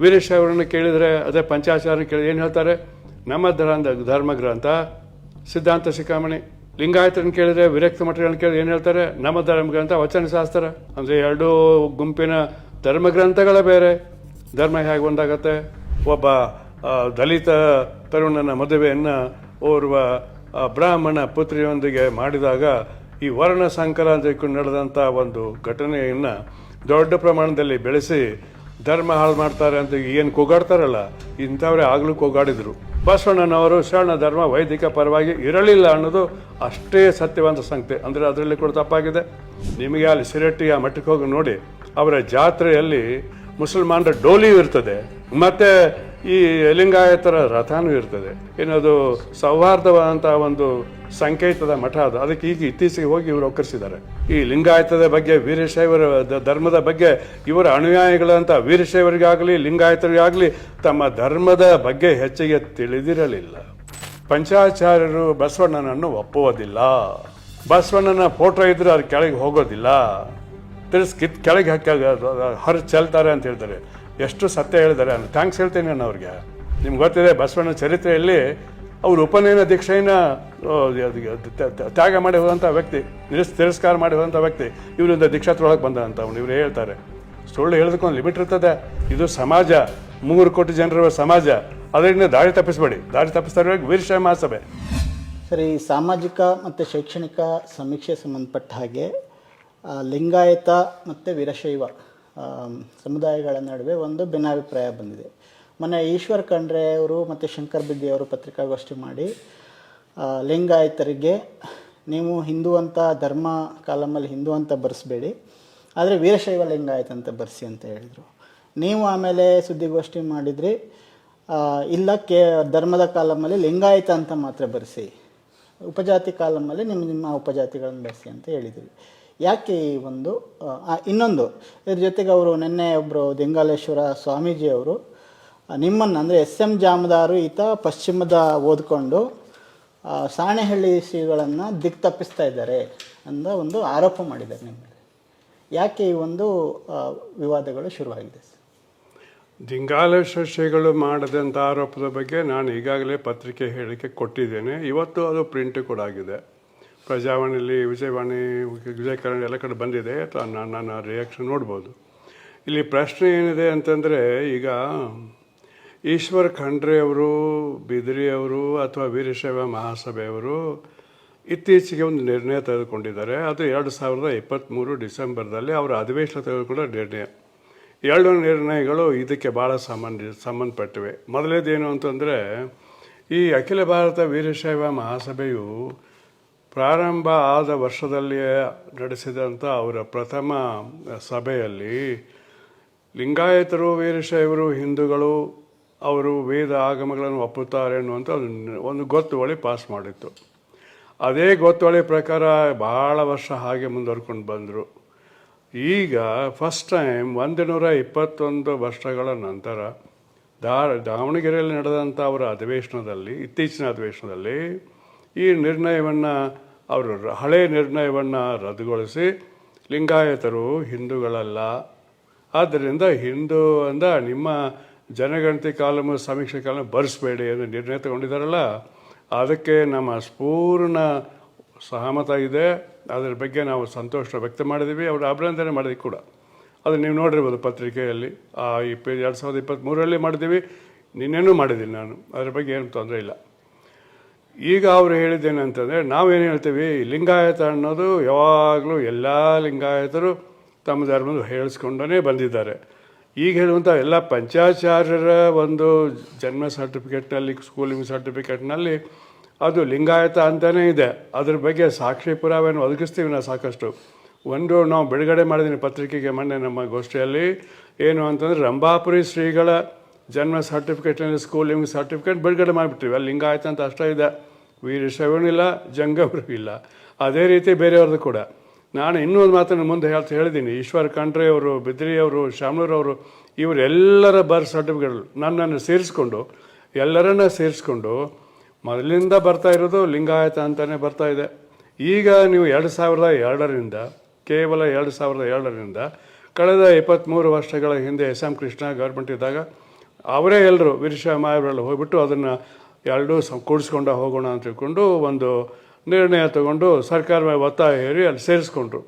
ವೀರಶೈವರನ್ನು ಕೇಳಿದರೆ ಅದೇ ಪಂಚಾಚಾರ್ಯ ಕೇಳಿ ಏನು ಹೇಳ್ತಾರೆ? ನಮ್ಮ ಧರ್ಮಗ್ರಂಥ ಸಿದ್ಧಾಂತ ಶಿಖಾಮಣಿ. ಲಿಂಗಾಯತರನ್ನು ಕೇಳಿದರೆ ವಿರಕ್ತ ಮಠಗಳನ್ನು ಕೇಳಿದ್ರೆ ಏನು ಹೇಳ್ತಾರೆ? ನಮ್ಮ ಧರ್ಮಗ್ರಂಥ ವಚನಶಾಸ್ತ್ರ. ಅಂದರೆ ಎರಡೂ ಗುಂಪಿನ ಧರ್ಮಗ್ರಂಥಗಳೇ ಬೇರೆ. ಧರ್ಮ ಹೇಗೆ ಒಂದಾಗತ್ತೆ? ಒಬ್ಬ ದಲಿತ ತರುಣನ ಮದುವೆಯನ್ನು ಓರ್ವ ಬ್ರಾಹ್ಮಣ ಪುತ್ರಿಯೊಂದಿಗೆ ಮಾಡಿದಾಗ ಈ ವರ್ಣ ಸಂಕರ ಅಂತ ನಡೆದಂಥ ಒಂದು ಘಟನೆಯನ್ನು ದೊಡ್ಡ ಪ್ರಮಾಣದಲ್ಲಿ ಬೆಳೆಸಿ ಧರ್ಮ ಹಾಳು ಮಾಡ್ತಾರೆ ಅಂತ ಏನು ಕೂಗಾಡ್ತಾರಲ್ಲ, ಇಂಥವ್ರೆ ಆಗಲೂ ಕೂಗಾಡಿದ್ರು. ಬಸವಣ್ಣನವರು ಶರಣ ಧರ್ಮ ವೈದಿಕ ಪರವಾಗಿ ಇರಲಿಲ್ಲ ಅನ್ನೋದು ಅಷ್ಟೇ ಸತ್ಯವಂತ ಸಂಗತಿ. ಅಂದರೆ ಅದರಲ್ಲಿ ಕೂಡ ತಪ್ಪಾಗಿದೆ. ನಿಮಗೆ ಅಲ್ಲಿ ಸಿರಟ್ಟಿ ಆ ಮಠಕ್ಕೆ ಹೋಗಿ ನೋಡಿ, ಅವರ ಜಾತ್ರೆಯಲ್ಲಿ ಮುಸಲ್ಮಾನರ ಡೋಲಿಯೂ ಇರ್ತದೆ, ಮತ್ತೆ ಈ ಲಿಂಗಾಯತರ ರಥನೂ ಇರ್ತದೆ. ಏನದು ಸೌಹಾರ್ದವಾದಂಥ ಒಂದು ಸಂಕೇತದ ಮಠ ಅದು. ಅದಕ್ಕೆ ಈಗ ಇತ್ತೀಚೆಗೆ ಹೋಗಿ ಇವರು ಒಕ್ಕರಿಸಿದ್ದಾರೆ. ಈ ಲಿಂಗಾಯತದ ಬಗ್ಗೆ, ವೀರಶೈವರ ಧರ್ಮದ ಬಗ್ಗೆ ಇವರ ಅನುಯಾಯಿಗಳಂತ ವೀರಶೈವರಿಗಾಗಲಿ ಲಿಂಗಾಯತರಿಗಾಗಲಿ ತಮ್ಮ ಧರ್ಮದ ಬಗ್ಗೆ ಹೆಚ್ಚಿಗೆ ತಿಳಿದಿರಲಿಲ್ಲ. ಪಂಚಾಚಾರ್ಯರು ಬಸವಣ್ಣನನ್ನು ಒಪ್ಪುವುದಿಲ್ಲ. ಬಸವಣ್ಣನ ಫೋಟೋ ಇದ್ರೆ ಅದು ಕೆಳಗೆ ಹೋಗೋದಿಲ್ಲ, ಕೆಳಗೆ ಹಾಕಿ ಹೊರ ಚೆಲ್ತಾರೆ ಅಂತ ಹೇಳ್ತಾರೆ. ಎಷ್ಟು ಸತ್ಯ ಹೇಳಿದ್ದಾರೆ. ಥ್ಯಾಂಕ್ಸ್ ಹೇಳ್ತೇನೆ ನಾನು ಅವ್ರಿಗೆ. ನಿಮ್ಗೆ ಗೊತ್ತಿದೆ, ಬಸವಣ್ಣ ಚರಿತ್ರೆಯಲ್ಲಿ ಅವರು ಉಪನಯನ ದೀಕ್ಷೆಯನ್ನು ತ್ಯಾಗ ಮಾಡಿ ಹೋದಂಥ ವ್ಯಕ್ತಿ, ತಿರಸ್ಕಾರ ಮಾಡಿ ಹೋದಂಥ ವ್ಯಕ್ತಿ ಇವರಿಂದ ದೀಕ್ಷಾತ್ರೊಳಗೆ ಬಂದಂಥ ಅವ್ನು. ಇವರು ಹೇಳ್ತಾರೆ, ಸುಳ್ಳು ಹೇಳೋದಕ್ಕೊಂದು ಲಿಮಿಟ್ ಇರ್ತದೆ. ಇದು ಸಮಾಜ, 3 ಕೋಟಿ ಜನರ ಸಮಾಜ. ಅದರಿಂದ ದಾರಿ ತಪ್ಪಿಸಬೇಡಿ. ದಾರಿ ತಪ್ಪಿಸ್ತಾರೆ ವೀರಶೈವ ಮಹಾಸಭೆ. ಸರಿ, ಸಾಮಾಜಿಕ ಮತ್ತು ಶೈಕ್ಷಣಿಕ ಸಮೀಕ್ಷೆ ಸಂಬಂಧಪಟ್ಟ ಹಾಗೆ ಲಿಂಗಾಯತ ಮತ್ತು ವೀರಶೈವ ಸಮುದಾಯಗಳ ನಡುವೆ ಒಂದು ಭಿನ್ನಾಭಿಪ್ರಾಯ ಬಂದಿದೆ. ಮೊನ್ನೆ ಈಶ್ವರ್ ಖಂಡ್ರೆ ಅವರು ಮತ್ತು ಶಂಕರ್ ಬಿದ್ದಿ ಅವರು ಪತ್ರಿಕಾಗೋಷ್ಠಿ ಮಾಡಿ ಲಿಂಗಾಯತರಿಗೆ ನೀವು ಹಿಂದೂ ಅಂತ ಧರ್ಮ ಕಾಲಮಲ್ಲಿ ಹಿಂದೂ ಅಂತ ಬರೆಸಬೇಡಿ, ಆದರೆ ವೀರಶೈವ ಲಿಂಗಾಯತ ಅಂತ ಬರೆಸಿ ಅಂತ ಹೇಳಿದರು. ನೀವು ಆಮೇಲೆ ಸುದ್ದಿಗೋಷ್ಠಿ ಮಾಡಿದ್ರಿ, ಇಲ್ಲ ಧರ್ಮದ ಕಾಲಮಲ್ಲಿ ಲಿಂಗಾಯತ ಅಂತ ಮಾತ್ರ ಬರೆಸಿ, ಉಪಜಾತಿ ಕಾಲಮಲ್ಲಿ ನಿಮ್ಮ ಉಪಜಾತಿಗಳನ್ನು ಬರೆಸಿ ಅಂತ ಹೇಳಿದ್ರಿ. ಯಾಕೆ ಈ ಒಂದು ಇನ್ನೊಂದು ಇದ್ರ ಜೊತೆಗೆ ಅವರು ನಿನ್ನೆ ಒಬ್ಬರು ದಿಂಗಾಲೇಶ್ವರ ಸ್ವಾಮೀಜಿಯವರು ನಿಮ್ಮನ್ನು ಅಂದರೆ SM ಜಾಮದಾರು ಈತ ಪಶ್ಚಿಮದ ಓದ್ಕೊಂಡು ಸಾಣೆಹಳ್ಳಿ ಶ್ರೀಗಳನ್ನು ದಿಕ್ಕು ತಪ್ಪಿಸ್ತಾ ಇದ್ದಾರೆ ಅಂತ ಒಂದು ಆರೋಪ ಮಾಡಿದ್ದಾರೆ ನಿಮ್ಮ ಮೇಲೆ. ಯಾಕೆ ಈ ಒಂದು ವಿವಾದಗಳು ಶುರುವಾಗಿದೆ? ದಿಂಗಾಲೇಶ್ವರ ಶ್ರೀಗಳು ಮಾಡದಂಥ ಆರೋಪದ ಬಗ್ಗೆ ನಾನು ಈಗಾಗಲೇ ಪತ್ರಿಕೆ ಹೇಳಿಕೆ ಕೊಟ್ಟಿದ್ದೇನೆ. ಇವತ್ತು ಅದು ಪ್ರಿಂಟ್ ಕೂಡ ಆಗಿದೆ. ಪ್ರಜಾವಾಣಿಯಲ್ಲಿ, ವಿಜಯವಾಣಿ, ವಿಜಯ ಕನ್ನಡ ಎಲ್ಲ ಕಡೆ ಬಂದಿದೆ. ನನ್ನ ರಿಯಾಕ್ಷನ್ ನೋಡ್ಬೋದು. ಇಲ್ಲಿ ಪ್ರಶ್ನೆ ಏನಿದೆ ಅಂತಂದರೆ, ಈಗ ಈಶ್ವರ್ ಖಂಡ್ರೆ ಅವರು, ಬಿದ್ರಿ ಅವರು ಅಥವಾ ವೀರಶೈವ ಮಹಾಸಭೆಯವರು ಇತ್ತೀಚೆಗೆ ಒಂದು ನಿರ್ಣಯ ತೆಗೆದುಕೊಂಡಿದ್ದಾರೆ. ಅದು 2023 ಡಿಸೆಂಬರ್ದಲ್ಲಿ ಅವರ ಅಧಿವೇಶನ ತೆಗೆದುಕೊಂಡ ನಿರ್ಣಯ. 2 ನಿರ್ಣಯಗಳು ಇದಕ್ಕೆ ಭಾಳ ಸಂಬಂಧಪಟ್ಟಿವೆ. ಮೊದಲೇದೇನು ಅಂತಂದರೆ, ಈ ಅಖಿಲ ಭಾರತ ವೀರಶೈವ ಮಹಾಸಭೆಯು ಪ್ರಾರಂಭ ಆದ ವರ್ಷದಲ್ಲಿಯೇ ನಡೆಸಿದಂಥ ಅವರ ಪ್ರಥಮ ಸಭೆಯಲ್ಲಿ ಲಿಂಗಾಯತರು, ವೀರಶೈವರು, ಹಿಂದೂಗಳು ಅವರು ವೇದ ಆಗಮಗಳನ್ನು ಒಪ್ಪುತ್ತಾರೆ ಅನ್ನುವಂಥ ಒಂದು ಗೊತ್ತುವಳಿ ಪಾಸ್ ಮಾಡಿತ್ತು. ಅದೇ ಗೊತ್ತುವಳಿ ಪ್ರಕಾರ ಭಾಳ ವರ್ಷ ಹಾಗೆ ಮುಂದುವರ್ಕೊಂಡು ಬಂದರು. ಈಗ ಫಸ್ಟ್ ಟೈಮ್ 121 ವರ್ಷಗಳ ನಂತರ ದಾವಣಗೆರೆಯಲ್ಲಿ ನಡೆದಂಥ ಅವರ ಅಧಿವೇಶನದಲ್ಲಿ, ಇತ್ತೀಚಿನ ಅಧಿವೇಶನದಲ್ಲಿ ಈ ನಿರ್ಣಯವನ್ನು, ಅವರು ಹಳೆಯ ನಿರ್ಣಯವನ್ನು ರದ್ದುಗೊಳಿಸಿ ಲಿಂಗಾಯತರು ಹಿಂದೂಗಳಲ್ಲ, ಆದ್ದರಿಂದ ಹಿಂದೂ ಅಂದ ನಿಮ್ಮ ಜನಗಣತಿ ಕಾಲಮ್, ಸಮೀಕ್ಷೆ ಕಾಲಮ್ ಬರೆಸಬೇಡಿ ಎಂದು ನಿರ್ಣಯ ತಗೊಂಡಿದ್ದಾರಲ್ಲ, ಅದಕ್ಕೆ ನಮ್ಮ ಪೂರ್ಣ ಸಹಮತ ಇದೆ. ಅದರ ಬಗ್ಗೆ ನಾವು ಸಂತೋಷ ವ್ಯಕ್ತ ಮಾಡಿದ್ದೀವಿ, ಅವರು ಅಭಿನಂದನೆ ಮಾಡಿದ್ವಿ ಕೂಡ. ಅದು ನೀವು ನೋಡಿರ್ಬೋದು ಪತ್ರಿಕೆಯಲ್ಲಿ. 2023ರಲ್ಲಿ ಮಾಡಿದ್ದೀವಿ, ನಿನ್ನೆನೂ ಮಾಡಿದ್ದೀನಿ ನಾನು. ಅದ್ರ ಬಗ್ಗೆ ಏನು ತೊಂದರೆ ಇಲ್ಲ. ಈಗ ಅವರು ಹೇಳಿದ್ದೇನೆಂತಂದರೆ, ನಾವೇನು ಹೇಳ್ತೀವಿ, ಲಿಂಗಾಯತ ಅನ್ನೋದು ಯಾವಾಗಲೂ ಎಲ್ಲ ಲಿಂಗಾಯತರು ತಮ್ಮ ಧರ್ಮದ ಹೇಳಿಸ್ಕೊಂಡೇ ಬಂದಿದ್ದಾರೆ. ಈಗ ಹೇಳುವಂಥ ಎಲ್ಲ ಪಂಚಾಚಾರ್ಯರ ಒಂದು ಜನ್ಮ ಸರ್ಟಿಫಿಕೇಟ್ನಲ್ಲಿ, ಸ್ಕೂಲಿಂಗ್ ಸರ್ಟಿಫಿಕೇಟ್ನಲ್ಲಿ ಅದು ಲಿಂಗಾಯತ ಅಂತಲೇ ಇದೆ. ಅದ್ರ ಬಗ್ಗೆ ಸಾಕ್ಷಿ ಪುರಾವೆಯನ್ನು ಒದಗಿಸ್ತೀವಿ ನಾವು ಸಾಕಷ್ಟು. ನಾವು ಬಿಡುಗಡೆ ಮಾಡಿದ್ದೀನಿ ಪತ್ರಿಕೆಗೆ ಮೊನ್ನೆ ನಮ್ಮ ಗೋಷ್ಠಿಯಲ್ಲಿ. ಏನು ಅಂತಂದರೆ, ರಂಭಾಪುರಿ ಶ್ರೀಗಳ ಜನ್ಮ ಸರ್ಟಿಫಿಕೇಟ್ನಲ್ಲಿ ಸ್ಕೂಲಿಂಗ್ ಸರ್ಟಿಫಿಕೇಟ್ ಬಿಡುಗಡೆ ಮಾಡಿಬಿಟ್ಟಿವಿ. ಅಲ್ಲಿ ಲಿಂಗಾಯತ ಅಂತ ಅಷ್ಟೇ ಇದೆ, ವೀರಶೈವನೂ ಇಲ್ಲ, ಜಂಗಮರು ಇಲ್ಲ. ಅದೇ ರೀತಿ ಬೇರೆಯವ್ರದ್ದು ಕೂಡ. ನಾನು ಇನ್ನೂ ಒಂದು ಮಾತನ್ನು ಮುಂದೆ ಹೇಳಿದ್ದೀನಿ. ಈಶ್ವರ್ ಖಂಡ್ರೆ ಅವರು, ಬಿದ್ರಿ ಅವರು, ಶಾಮ್ನೂರವರು, ಇವರೆಲ್ಲರ ಬರ್ತ್ ಸರ್ಟಿಫಿಕೇಟ್ ನನ್ನನ್ನು ಸೇರಿಸ್ಕೊಂಡು, ಎಲ್ಲರನ್ನ ಸೇರಿಸ್ಕೊಂಡು ಮೊದಲಿಂದ ಬರ್ತಾ ಇರೋದು ಲಿಂಗಾಯತ ಅಂತಲೇ ಬರ್ತಾ ಇದೆ. ಈಗ ನೀವು 2002ರಿಂದ, ಕೇವಲ 2002ರಿಂದ ಕಳೆದ 23 ವರ್ಷಗಳ ಹಿಂದೆ SM ಕೃಷ್ಣ ಗೌರ್ಮೆಂಟ್ ಇದ್ದಾಗ ಅವರೇ ಎಲ್ಲರೂ ವೀರಶೈವ ಮಹಾವೀರರೆಲ್ಲ ಹೋಗ್ಬಿಟ್ಟು ಅದನ್ನು ಎರಡೂ ಕೂಡಿಸ್ಕೊಂಡು ಹೋಗೋಣ ಅಂತ ತಿಳ್ಕೊಂಡು ಒಂದು ನಿರ್ಣಯ ತಗೊಂಡು ಸರ್ಕಾರ ಮೇಲೆ ಒತ್ತಾಯ ಹೇರಿ ಅಲ್ಲಿ ಸೇರಿಸ್ಕೊಂಡ್ರು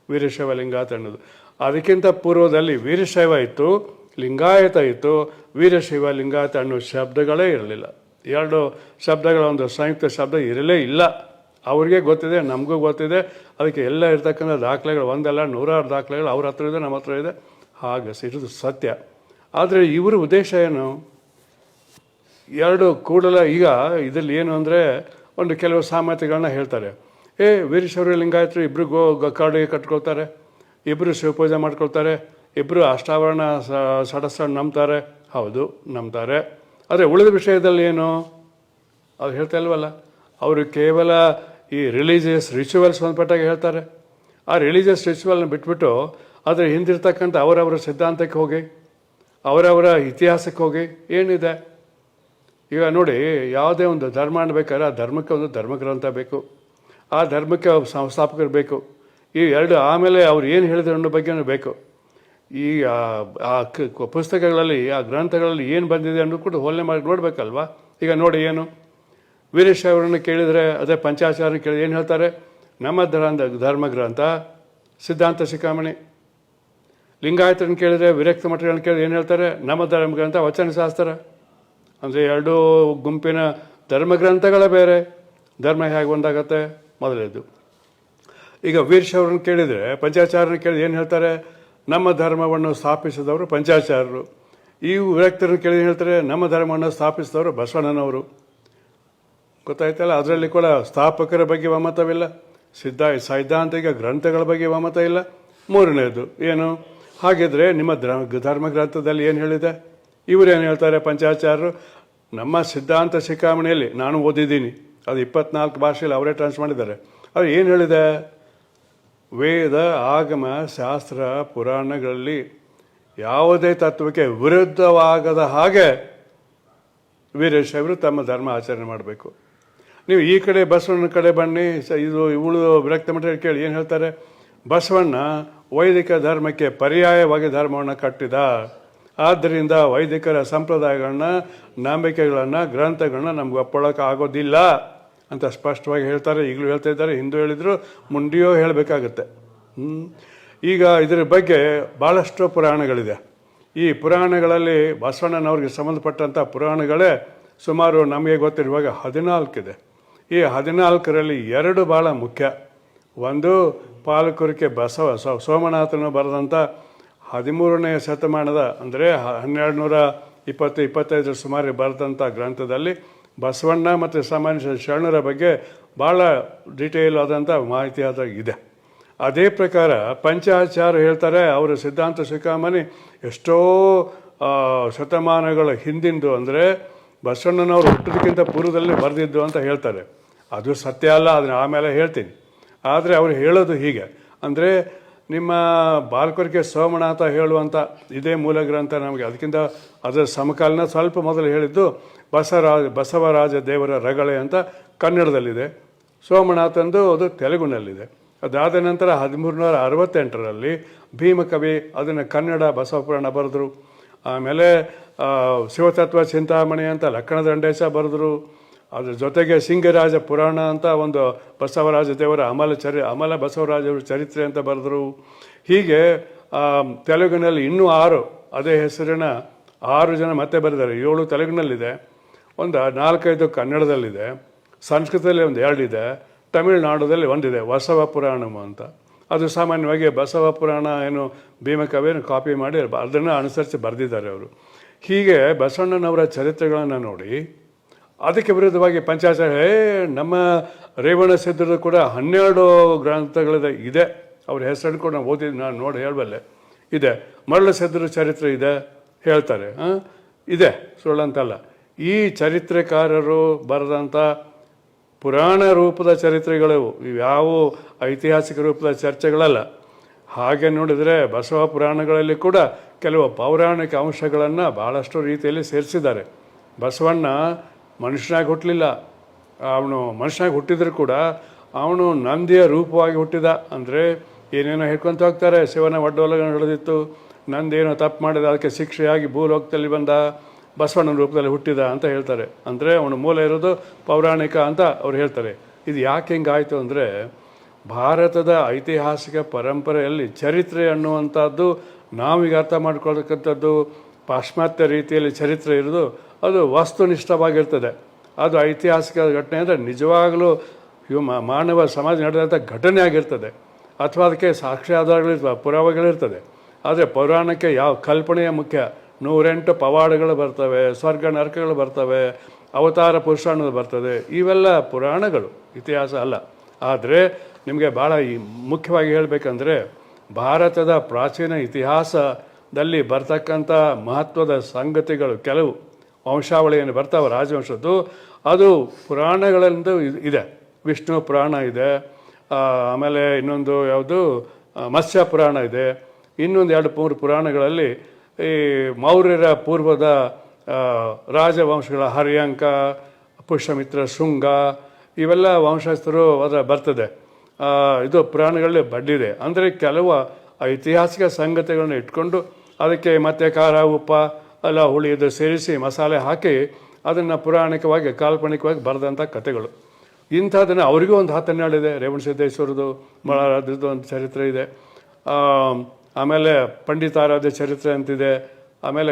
ವೀರಶೈವ ಲಿಂಗಾಯತ ಅನ್ನೋದು. ಅದಕ್ಕಿಂತ ಪೂರ್ವದಲ್ಲಿ ವೀರಶೈವ ಇತ್ತು, ಲಿಂಗಾಯತ ಇತ್ತು. ವೀರಶೈವ ಲಿಂಗಾಯತ ಅನ್ನೋ ಶಬ್ದಗಳೇ ಇರಲಿಲ್ಲ. ಎರಡು ಶಬ್ದಗಳ ಒಂದು ಸಂಯುಕ್ತ ಶಬ್ದ ಇರಲೇ ಇಲ್ಲ. ಅವ್ರಿಗೆ ಗೊತ್ತಿದೆ, ನಮಗೂ ಗೊತ್ತಿದೆ. ಅದಕ್ಕೆ ಎಲ್ಲ ಇರ್ತಕ್ಕಂಥ ದಾಖಲೆಗಳು ಒಂದಲ್ಲ ನೂರಾರು ದಾಖಲೆಗಳು ಅವ್ರ ಹತ್ರ ಇದೆ, ನಮ್ಮ ಹತ್ರ ಇದೆ. ಹಾಗೆ ಇದು ಸತ್ಯ. ಆದರೆ ಇವರ ಉದ್ದೇಶ ಏನು? ಎರಡು ಕೂಡಲ ಈಗ ಇದರಲ್ಲಿ ಏನು ಅಂದರೆ ಒಂದು ಕೆಲವು ಸಾಮರ್ಥ್ಯಗಳನ್ನ ಹೇಳ್ತಾರೆ. ವೀರಶೈವ ಲಿಂಗಾಯತರು ಇಬ್ಬರು ಕಾಡಿಗೆ ಕಟ್ಕೊಳ್ತಾರೆ, ಇಬ್ಬರು ಶಿವಪೂಜೆ ಮಾಡ್ಕೊಳ್ತಾರೆ, ಇಬ್ಬರು ಅಷ್ಟಾವರಣ ಸಡಸ್ಥ ನಂಬ್ತಾರೆ. ಹೌದು, ನಂಬ್ತಾರೆ. ಆದರೆ ಉಳಿದ ವಿಷಯದಲ್ಲಿ ಏನು ಅವ್ರು ಹೇಳ್ತಾ ಇಲ್ವಲ್ಲ. ಅವರು ಕೇವಲ ಈ ರಿಲಿಜಿಯಸ್ ರಿಚುವಲ್ಸ್ ಸಂಬಂಧಪಟ್ಟಾಗ ಹೇಳ್ತಾರೆ. ಆ ರಿಲಿಜಿಯಸ್ ರಿಚುವಲ್ನ ಬಿಟ್ಬಿಟ್ಟು ಅದರ ಹಿಂದಿರ್ತಕ್ಕಂಥ ಅವರವರ ಸಿದ್ಧಾಂತಕ್ಕೆ ಹೋಗಿ, ಅವರವರ ಇತಿಹಾಸಕ್ಕೆ ಹೋಗಿ ಏನಿದೆ. ಈಗ ನೋಡಿ, ಯಾವುದೇ ಒಂದು ಧರ್ಮ ಅನ್ಬೇಕಾದ್ರೆ ಆ ಧರ್ಮಕ್ಕೆ ಒಂದು ಧರ್ಮಗ್ರಂಥ ಬೇಕು, ಆ ಧರ್ಮಕ್ಕೆ ಸಂಸ್ಥಾಪಕರು ಬೇಕು. ಈ ಎರಡು ಆಮೇಲೆ ಅವ್ರು ಏನು ಹೇಳಿದ್ರು ಅನ್ನೋ ಬಗ್ಗೆನೂ ಬೇಕು. ಈ ಆ ಪುಸ್ತಕಗಳಲ್ಲಿ, ಆ ಗ್ರಂಥಗಳಲ್ಲಿ ಏನು ಬಂದಿದೆ ಅನ್ನೋ ಕೂಡ ಹೋಲನೆ ಮಾಡಿ ನೋಡಬೇಕಲ್ವಾ. ಈಗ ನೋಡಿ, ಏನು ವೀರಶೈವರನ್ನು ಕೇಳಿದರೆ ಅದೇ ಪಂಚಾಚಾರ್ಯ ಕೇಳಿದ್ರೆ ಏನು ಹೇಳ್ತಾರೆ? ನಮ್ಮ ಧರ್ಮಗ್ರಂಥ ಸಿದ್ಧಾಂತ ಶಿಖಾಮಣಿ. ಲಿಂಗಾಯತರನ್ನು ಕೇಳಿದರೆ, ವಿರಕ್ತ ಮಠಗಳನ್ನು ಕೇಳಿದ್ರೆ ಏನು ಹೇಳ್ತಾರೆ? ನಮ್ಮ ಧರ್ಮಗ್ರಂಥ ವಚನಶಾಸ್ತ್ರ. ಅಂದರೆ ಎರಡೂ ಗುಂಪಿನ ಧರ್ಮಗ್ರಂಥಗಳೇ ಬೇರೆ. ಧರ್ಮ ಹೇಗೆ ಒಂದಾಗತ್ತೆ? ಮೊದಲೇದು. ಈಗ ವೀರಶೈವರನ್ನು ಕೇಳಿದರೆ, ಪಂಚಾಚಾರ್ಯರನ್ನು ಕೇಳಿದ್ರೆ ಏನು ಹೇಳ್ತಾರೆ? ನಮ್ಮ ಧರ್ಮವನ್ನು ಸ್ಥಾಪಿಸಿದವರು ಪಂಚಾಚಾರ್ಯರು. ಈ ವಿರಕ್ತರನ್ನು ಕೇಳಿದ್ರೆ ಹೇಳ್ತಾರೆ, ನಮ್ಮ ಧರ್ಮವನ್ನು ಸ್ಥಾಪಿಸಿದವರು ಬಸವಣ್ಣನವರು. ಗೊತ್ತಾಯ್ತಲ್ಲ. ಅದರಲ್ಲಿ ಕೂಡ ಸ್ಥಾಪಕರ ಬಗ್ಗೆ ಒಮ್ಮತವಿಲ್ಲ, ಸೈದ್ಧಾಂತಿಕ ಗ್ರಂಥಗಳ ಬಗ್ಗೆ ಒಮ್ಮತ ಇಲ್ಲ. ಮೂರನೇದು ಏನು? ಹಾಗಿದ್ರೆ ನಿಮ್ಮ ಧರ್ಮಗ್ರಂಥದಲ್ಲಿ ಏನು ಹೇಳಿದೆ? ಇವರೇನು ಹೇಳ್ತಾರೆ ಪಂಚಾಚಾರ್ಯರು? ನಮ್ಮ ಸಿದ್ಧಾಂತ ಶಿಖಾಮಣಿಯಲ್ಲಿ ನಾನು ಓದಿದ್ದೀನಿ, ಅದು 24 ಭಾಷೆಯಲ್ಲಿ ಅವರೇ ಟ್ರಾನ್ಸ್ ಮಾಡಿದ್ದಾರೆ. ಅದು ಏನು ಹೇಳಿದೆ? ವೇದ, ಆಗಮ, ಶಾಸ್ತ್ರ, ಪುರಾಣಗಳಲ್ಲಿ ಯಾವುದೇ ತತ್ವಕ್ಕೆ ವಿರುದ್ಧವಾಗದ ಹಾಗೆ ವೀರಶೈವರು ತಮ್ಮ ಧರ್ಮ ಆಚರಣೆ ಮಾಡಬೇಕು. ನೀವು ಈ ಕಡೆ ಬಸವಣ್ಣನ ಕಡೆ ಬನ್ನಿ, ಇವಳು ವಿರಕ್ತ ಮಠ ಕೇಳಿ ಏನು ಹೇಳ್ತಾರೆ? ಬಸವಣ್ಣ ವೈದಿಕ ಧರ್ಮಕ್ಕೆ ಪರ್ಯಾಯವಾಗಿ ಧರ್ಮವನ್ನು ಕಟ್ಟಿದ, ಆದ್ದರಿಂದ ವೈದಿಕರ ಸಂಪ್ರದಾಯಗಳನ್ನ, ನಂಬಿಕೆಗಳನ್ನು, ಗ್ರಂಥಗಳನ್ನ ನಮ್ಗೆ ಒಪ್ಕೊಳ್ಳೋಕೆ ಆಗೋದಿಲ್ಲ ಅಂತ ಸ್ಪಷ್ಟವಾಗಿ ಹೇಳ್ತಾರೆ. ಈಗಲೂ ಹೇಳ್ತಾ ಇದ್ದಾರೆ, ಹಿಂದೂ ಹೇಳಿದ್ರು, ಮುಂದೆಯೂ ಹೇಳಬೇಕಾಗತ್ತೆ. ಈಗ ಇದರ ಬಗ್ಗೆ ಭಾಳಷ್ಟು ಪುರಾಣಗಳಿದೆ. ಈ ಪುರಾಣಗಳಲ್ಲಿ ಬಸವಣ್ಣನವ್ರಿಗೆ ಸಂಬಂಧಪಟ್ಟಂಥ ಪುರಾಣಗಳೇ ಸುಮಾರು ನಮಗೆ ಗೊತ್ತಿರುವಾಗ 14 ಇದೆ. ಈ 14ರಲ್ಲಿ 2 ಭಾಳ ಮುಖ್ಯ. ಒಂದು ಪಾಲಕುರಿಕೆ ಸೋಮನಾಥನು ಬರೆದಂಥ 13ನೇ ಶತಮಾನದ ಅಂದರೆ 1225 ಸುಮಾರು ಬರೆದಂಥ ಗ್ರಂಥದಲ್ಲಿ ಬಸವಣ್ಣ ಮತ್ತು ಸಾಮಾನ್ಯ ಶರಣರ ಬಗ್ಗೆ ಭಾಳ ಡೀಟೇಲ್ ಆದಂಥ ಮಾಹಿತಿ ಇದೆ. ಅದೇ ಪ್ರಕಾರ ಪಂಚಾಚಾರ್ಯ ಹೇಳ್ತಾರೆ, ಅವರ ಸಿದ್ಧಾಂತ ಶಿಖಾಮಣಿ ಎಷ್ಟೋ ಶತಮಾನಗಳ ಹಿಂದಿಂದು, ಅಂದರೆ ಬಸವಣ್ಣನವರು ಹುಟ್ಟೋದಕ್ಕಿಂತ ಪೂರ್ವದಲ್ಲಿ ಬರೆದಿದ್ದು ಅಂತ ಹೇಳ್ತಾರೆ. ಅದು ಸತ್ಯ ಅಲ್ಲ, ಅದನ್ನ ಆಮೇಲೆ ಹೇಳ್ತೀನಿ. ಆದರೆ ಅವರು ಹೇಳೋದು ಹೀಗೆ, ಅಂದರೆ ನಿಮ್ಮ ಬಾಲಕರಿಗೆ ಸೋಮನಾಥ ಹೇಳುವಂಥ ಇದೇ ಮೂಲ ಗ್ರಂಥ ನಮಗೆ. ಅದಕ್ಕಿಂತ ಅದರ ಸಮಕಾಲೀನ ಸ್ವಲ್ಪ ಮೊದಲು ಹೇಳಿದ್ದು ಬಸವರಾಜ ದೇವರ ರಗಳೆ ಅಂತ ಕನ್ನಡದಲ್ಲಿದೆ. ಸೋಮನಾಥಂದು ಅದು ತೆಲುಗುನಲ್ಲಿದೆ. ಅದಾದ ನಂತರ 1368ರಲ್ಲಿ ಭೀಮಕವಿ ಅದನ್ನು ಕನ್ನಡ ಬಸವ ಪುರಾಣ ಬರೆದ್ರು. ಆಮೇಲೆ ಶಿವತತ್ವ ಚಿಂತಾಮಣಿ ಅಂತ ಲಕ್ಕಣ ದಂಡೇಶ ಬರೆದ್ರು. ಅದ್ರ ಜೊತೆಗೆ ಸಿಂಗರಾಜ ಪುರಾಣ ಅಂತ ಒಂದು ಬಸವರಾಜ ದೇವರ ಅಮಲ ಬಸವರಾಜರ ಚರಿತ್ರೆ ಅಂತ ಬರೆದ್ರು. ಹೀಗೆ ತೆಲುಗಿನಲ್ಲಿ ಇನ್ನೂ 6 ಅದೇ ಹೆಸರಿನ 6 ಜನ ಮತ್ತೆ ಬರೆದಿದ್ದಾರೆ. 7 ತೆಲುಗಿನಲ್ಲಿದೆ, ಒಂದು 4-5 ಕನ್ನಡದಲ್ಲಿದೆ, ಸಂಸ್ಕೃತದಲ್ಲಿ ಒಂದು 2 ಇದೆ, ತಮಿಳುನಾಡದಲ್ಲಿ ಒಂದಿದೆ ಬಸವ ಪುರಾಣಂ ಅಂತ. ಅದು ಸಾಮಾನ್ಯವಾಗಿ ಬಸವ ಪುರಾಣ ಏನು ಭೀಮಕವಿಯನ್ನು ಕಾಪಿ ಮಾಡಿ ಅದನ್ನು ಅನುಸರಿಸಿ ಬರೆದಿದ್ದಾರೆ ಅವರು. ಹೀಗೆ ಬಸವಣ್ಣನವರ ಚರಿತ್ರೆಗಳನ್ನು ನೋಡಿ ಅದಕ್ಕೆ ವಿರುದ್ಧವಾಗಿ ಪಂಚಾಚಾರ್ಯ ನಮ್ಮ ರೇವಣ ಸಿದ್ಧರು ಕೂಡ 12 ಗ್ರಂಥಗಳಿದೆ ಇದೆ. ಅವ್ರ ಹೆಸರನ್ನು ಕೂಡ ನಾನು ಓದಿದ್ದು, ನಾನು ನೋಡಿ ಹೇಳಬಲ್ಲೆ. ಇದೆ ಮರಳ ಸಿದ್ಧರ ಚರಿತ್ರೆ ಇದೆ ಹೇಳ್ತಾರೆ, ಇದೆ, ಸುಳ್ಳಂತಲ್ಲ. ಈ ಚರಿತ್ರೆಕಾರರು ಬರೆದಂಥ ಪುರಾಣ ರೂಪದ ಚರಿತ್ರೆಗಳು, ಇವ್ಯಾವ ಐತಿಹಾಸಿಕ ರೂಪದ ಚರ್ಚೆಗಳಲ್ಲ. ಹಾಗೆ ನೋಡಿದರೆ ಬಸವ ಪುರಾಣಗಳಲ್ಲಿ ಕೂಡ ಕೆಲವು ಪೌರಾಣಿಕ ಅಂಶಗಳನ್ನು ಭಾಳಷ್ಟು ರೀತಿಯಲ್ಲಿ ಸೇರಿಸಿದ್ದಾರೆ. ಬಸವಣ್ಣ ಮನುಷ್ಯನಾಗಿ ಹುಟ್ಟಲಿಲ್ಲ, ಅವನು ಮನುಷ್ಯನಾಗಿ ಹುಟ್ಟಿದ್ರು ಕೂಡ ಅವನು ನಂದಿಯ ರೂಪವಾಗಿ ಹುಟ್ಟಿದ. ಅಂದರೆ ಏನೇನೋ ಹೇಳ್ಕೊತ ಹೋಗ್ತಾರೆ, ಶಿವನ ಒಡ್ಡೋಲಗಳನ್ನು ಹಿಡಿದಿತ್ತು, ನಂದೇನೋ ತಪ್ಪು ಮಾಡಿದ, ಅದಕ್ಕೆ ಶಿಕ್ಷೆಯಾಗಿ ಭೂಲೋಕದಲ್ಲಿ ಬಂದ, ಬಸವಣ್ಣನ ರೂಪದಲ್ಲಿ ಹುಟ್ಟಿದ ಅಂತ ಹೇಳ್ತಾರೆ. ಅಂದರೆ ಅವನ ಮೂಲ ಇರೋದು ಪೌರಾಣಿಕ ಅಂತ ಅವ್ರು ಹೇಳ್ತಾರೆ. ಇದು ಯಾಕೆ ಹಿಂಗಾಯಿತು ಅಂದರೆ, ಭಾರತದ ಐತಿಹಾಸಿಕ ಪರಂಪರೆಯಲ್ಲಿ ಚರಿತ್ರೆ ಅನ್ನುವಂಥದ್ದು ನಾವೀಗ ಅರ್ಥ ಮಾಡ್ಕೊಳ್ತಕ್ಕಂಥದ್ದು ಪಾಶ್ಚಾತ್ಯ ರೀತಿಯಲ್ಲಿ ಚರಿತ್ರೆ ಇರೋದು ಅದು ವಸ್ತುನಿಷ್ಠವಾಗಿರ್ತದೆ. ಅದು ಐತಿಹಾಸಿಕ ಘಟನೆ ಅಂದರೆ ನಿಜವಾಗಲೂ ಮಾನವ ಸಮಾಜ ನಡೆದಂಥ ಘಟನೆ ಆಗಿರ್ತದೆ, ಅಥವಾ ಅದಕ್ಕೆ ಸಾಕ್ಷ್ಯಾಧಾರಗಳಿರ್ತವೆ, ಪುರಾವೆಗಳಿರ್ತದೆ. ಆದರೆ ಪೌರಾಣಕ್ಕೆ ಯಾವ ಕಲ್ಪನೆಯ ಮುಖ್ಯ. 108 ಪವಾಡಗಳು ಬರ್ತವೆ, ಸ್ವರ್ಗ ನರಕಗಳು ಬರ್ತವೆ, ಅವತಾರ ಪುರುಷ ಅನ್ನೋದು ಬರ್ತದೆ. ಇವೆಲ್ಲ ಪುರಾಣಗಳು, ಇತಿಹಾಸ ಅಲ್ಲ. ಆದರೆ ನಿಮಗೆ ಭಾಳ ಮುಖ್ಯವಾಗಿ ಹೇಳಬೇಕಂದ್ರೆ, ಭಾರತದ ಪ್ರಾಚೀನ ಇತಿಹಾಸದಲ್ಲಿ ಬರ್ತಕ್ಕಂಥ ಮಹತ್ವದ ಸಂಗತಿಗಳು, ಕೆಲವು ವಂಶಾವಳಿಯನ್ನು ಬರ್ತಾವೆ ರಾಜವಂಶದ್ದು, ಅದು ಪುರಾಣಗಳಿಂದ ಇದೆ. ವಿಷ್ಣು ಪುರಾಣ ಇದೆ, ಆಮೇಲೆ ಇನ್ನೊಂದು ಯಾವುದು ಮತ್ಸ್ಯ ಪುರಾಣ ಇದೆ, ಇನ್ನೊಂದು 2-3 ಪುರಾಣಗಳಲ್ಲಿ ಈ ಮೌರ್ಯರ ಪೂರ್ವದ ರಾಜವಂಶಗಳ ಹರ್ಯಾಂಕ, ಪುಷ್ಯಮಿತ್ರ, ಶುಂಗ, ಇವೆಲ್ಲ ವಂಶಸ್ಥರು ಅದರ ಬರ್ತದೆ. ಇದು ಪುರಾಣಗಳಲ್ಲಿ ಬಡ್ಡಿದೆ. ಅಂದರೆ ಕೆಲವು ಐತಿಹಾಸಿಕ ಸಂಗತಿಗಳನ್ನು ಇಟ್ಕೊಂಡು ಅದಕ್ಕೆ ಮತ್ತೆ ಖಾರ, ಉಪ್ಪ ಎಲ್ಲ ಹುಳಿ ಇದು ಸೇರಿಸಿ ಮಸಾಲೆ ಹಾಕಿ ಅದನ್ನು ಪುರಾಣಿಕವಾಗಿ ಕಾಲ್ಪನಿಕವಾಗಿ ಬರೆದಂಥ ಕಥೆಗಳು. ಇಂಥದ್ದನ್ನು ಅವರಿಗೂ ಒಂದು 10-12 ಇದೆ. ರೇವಣಸಿದ್ದೇಶ್ವರದು ಮಳಾರದ್ದು ಒಂದು ಚರಿತ್ರೆ ಇದೆ. ಆಮೇಲೆ ಪಂಡಿತಾರಾಧ್ಯ ಚರಿತ್ರೆ ಅಂತಿದೆ. ಆಮೇಲೆ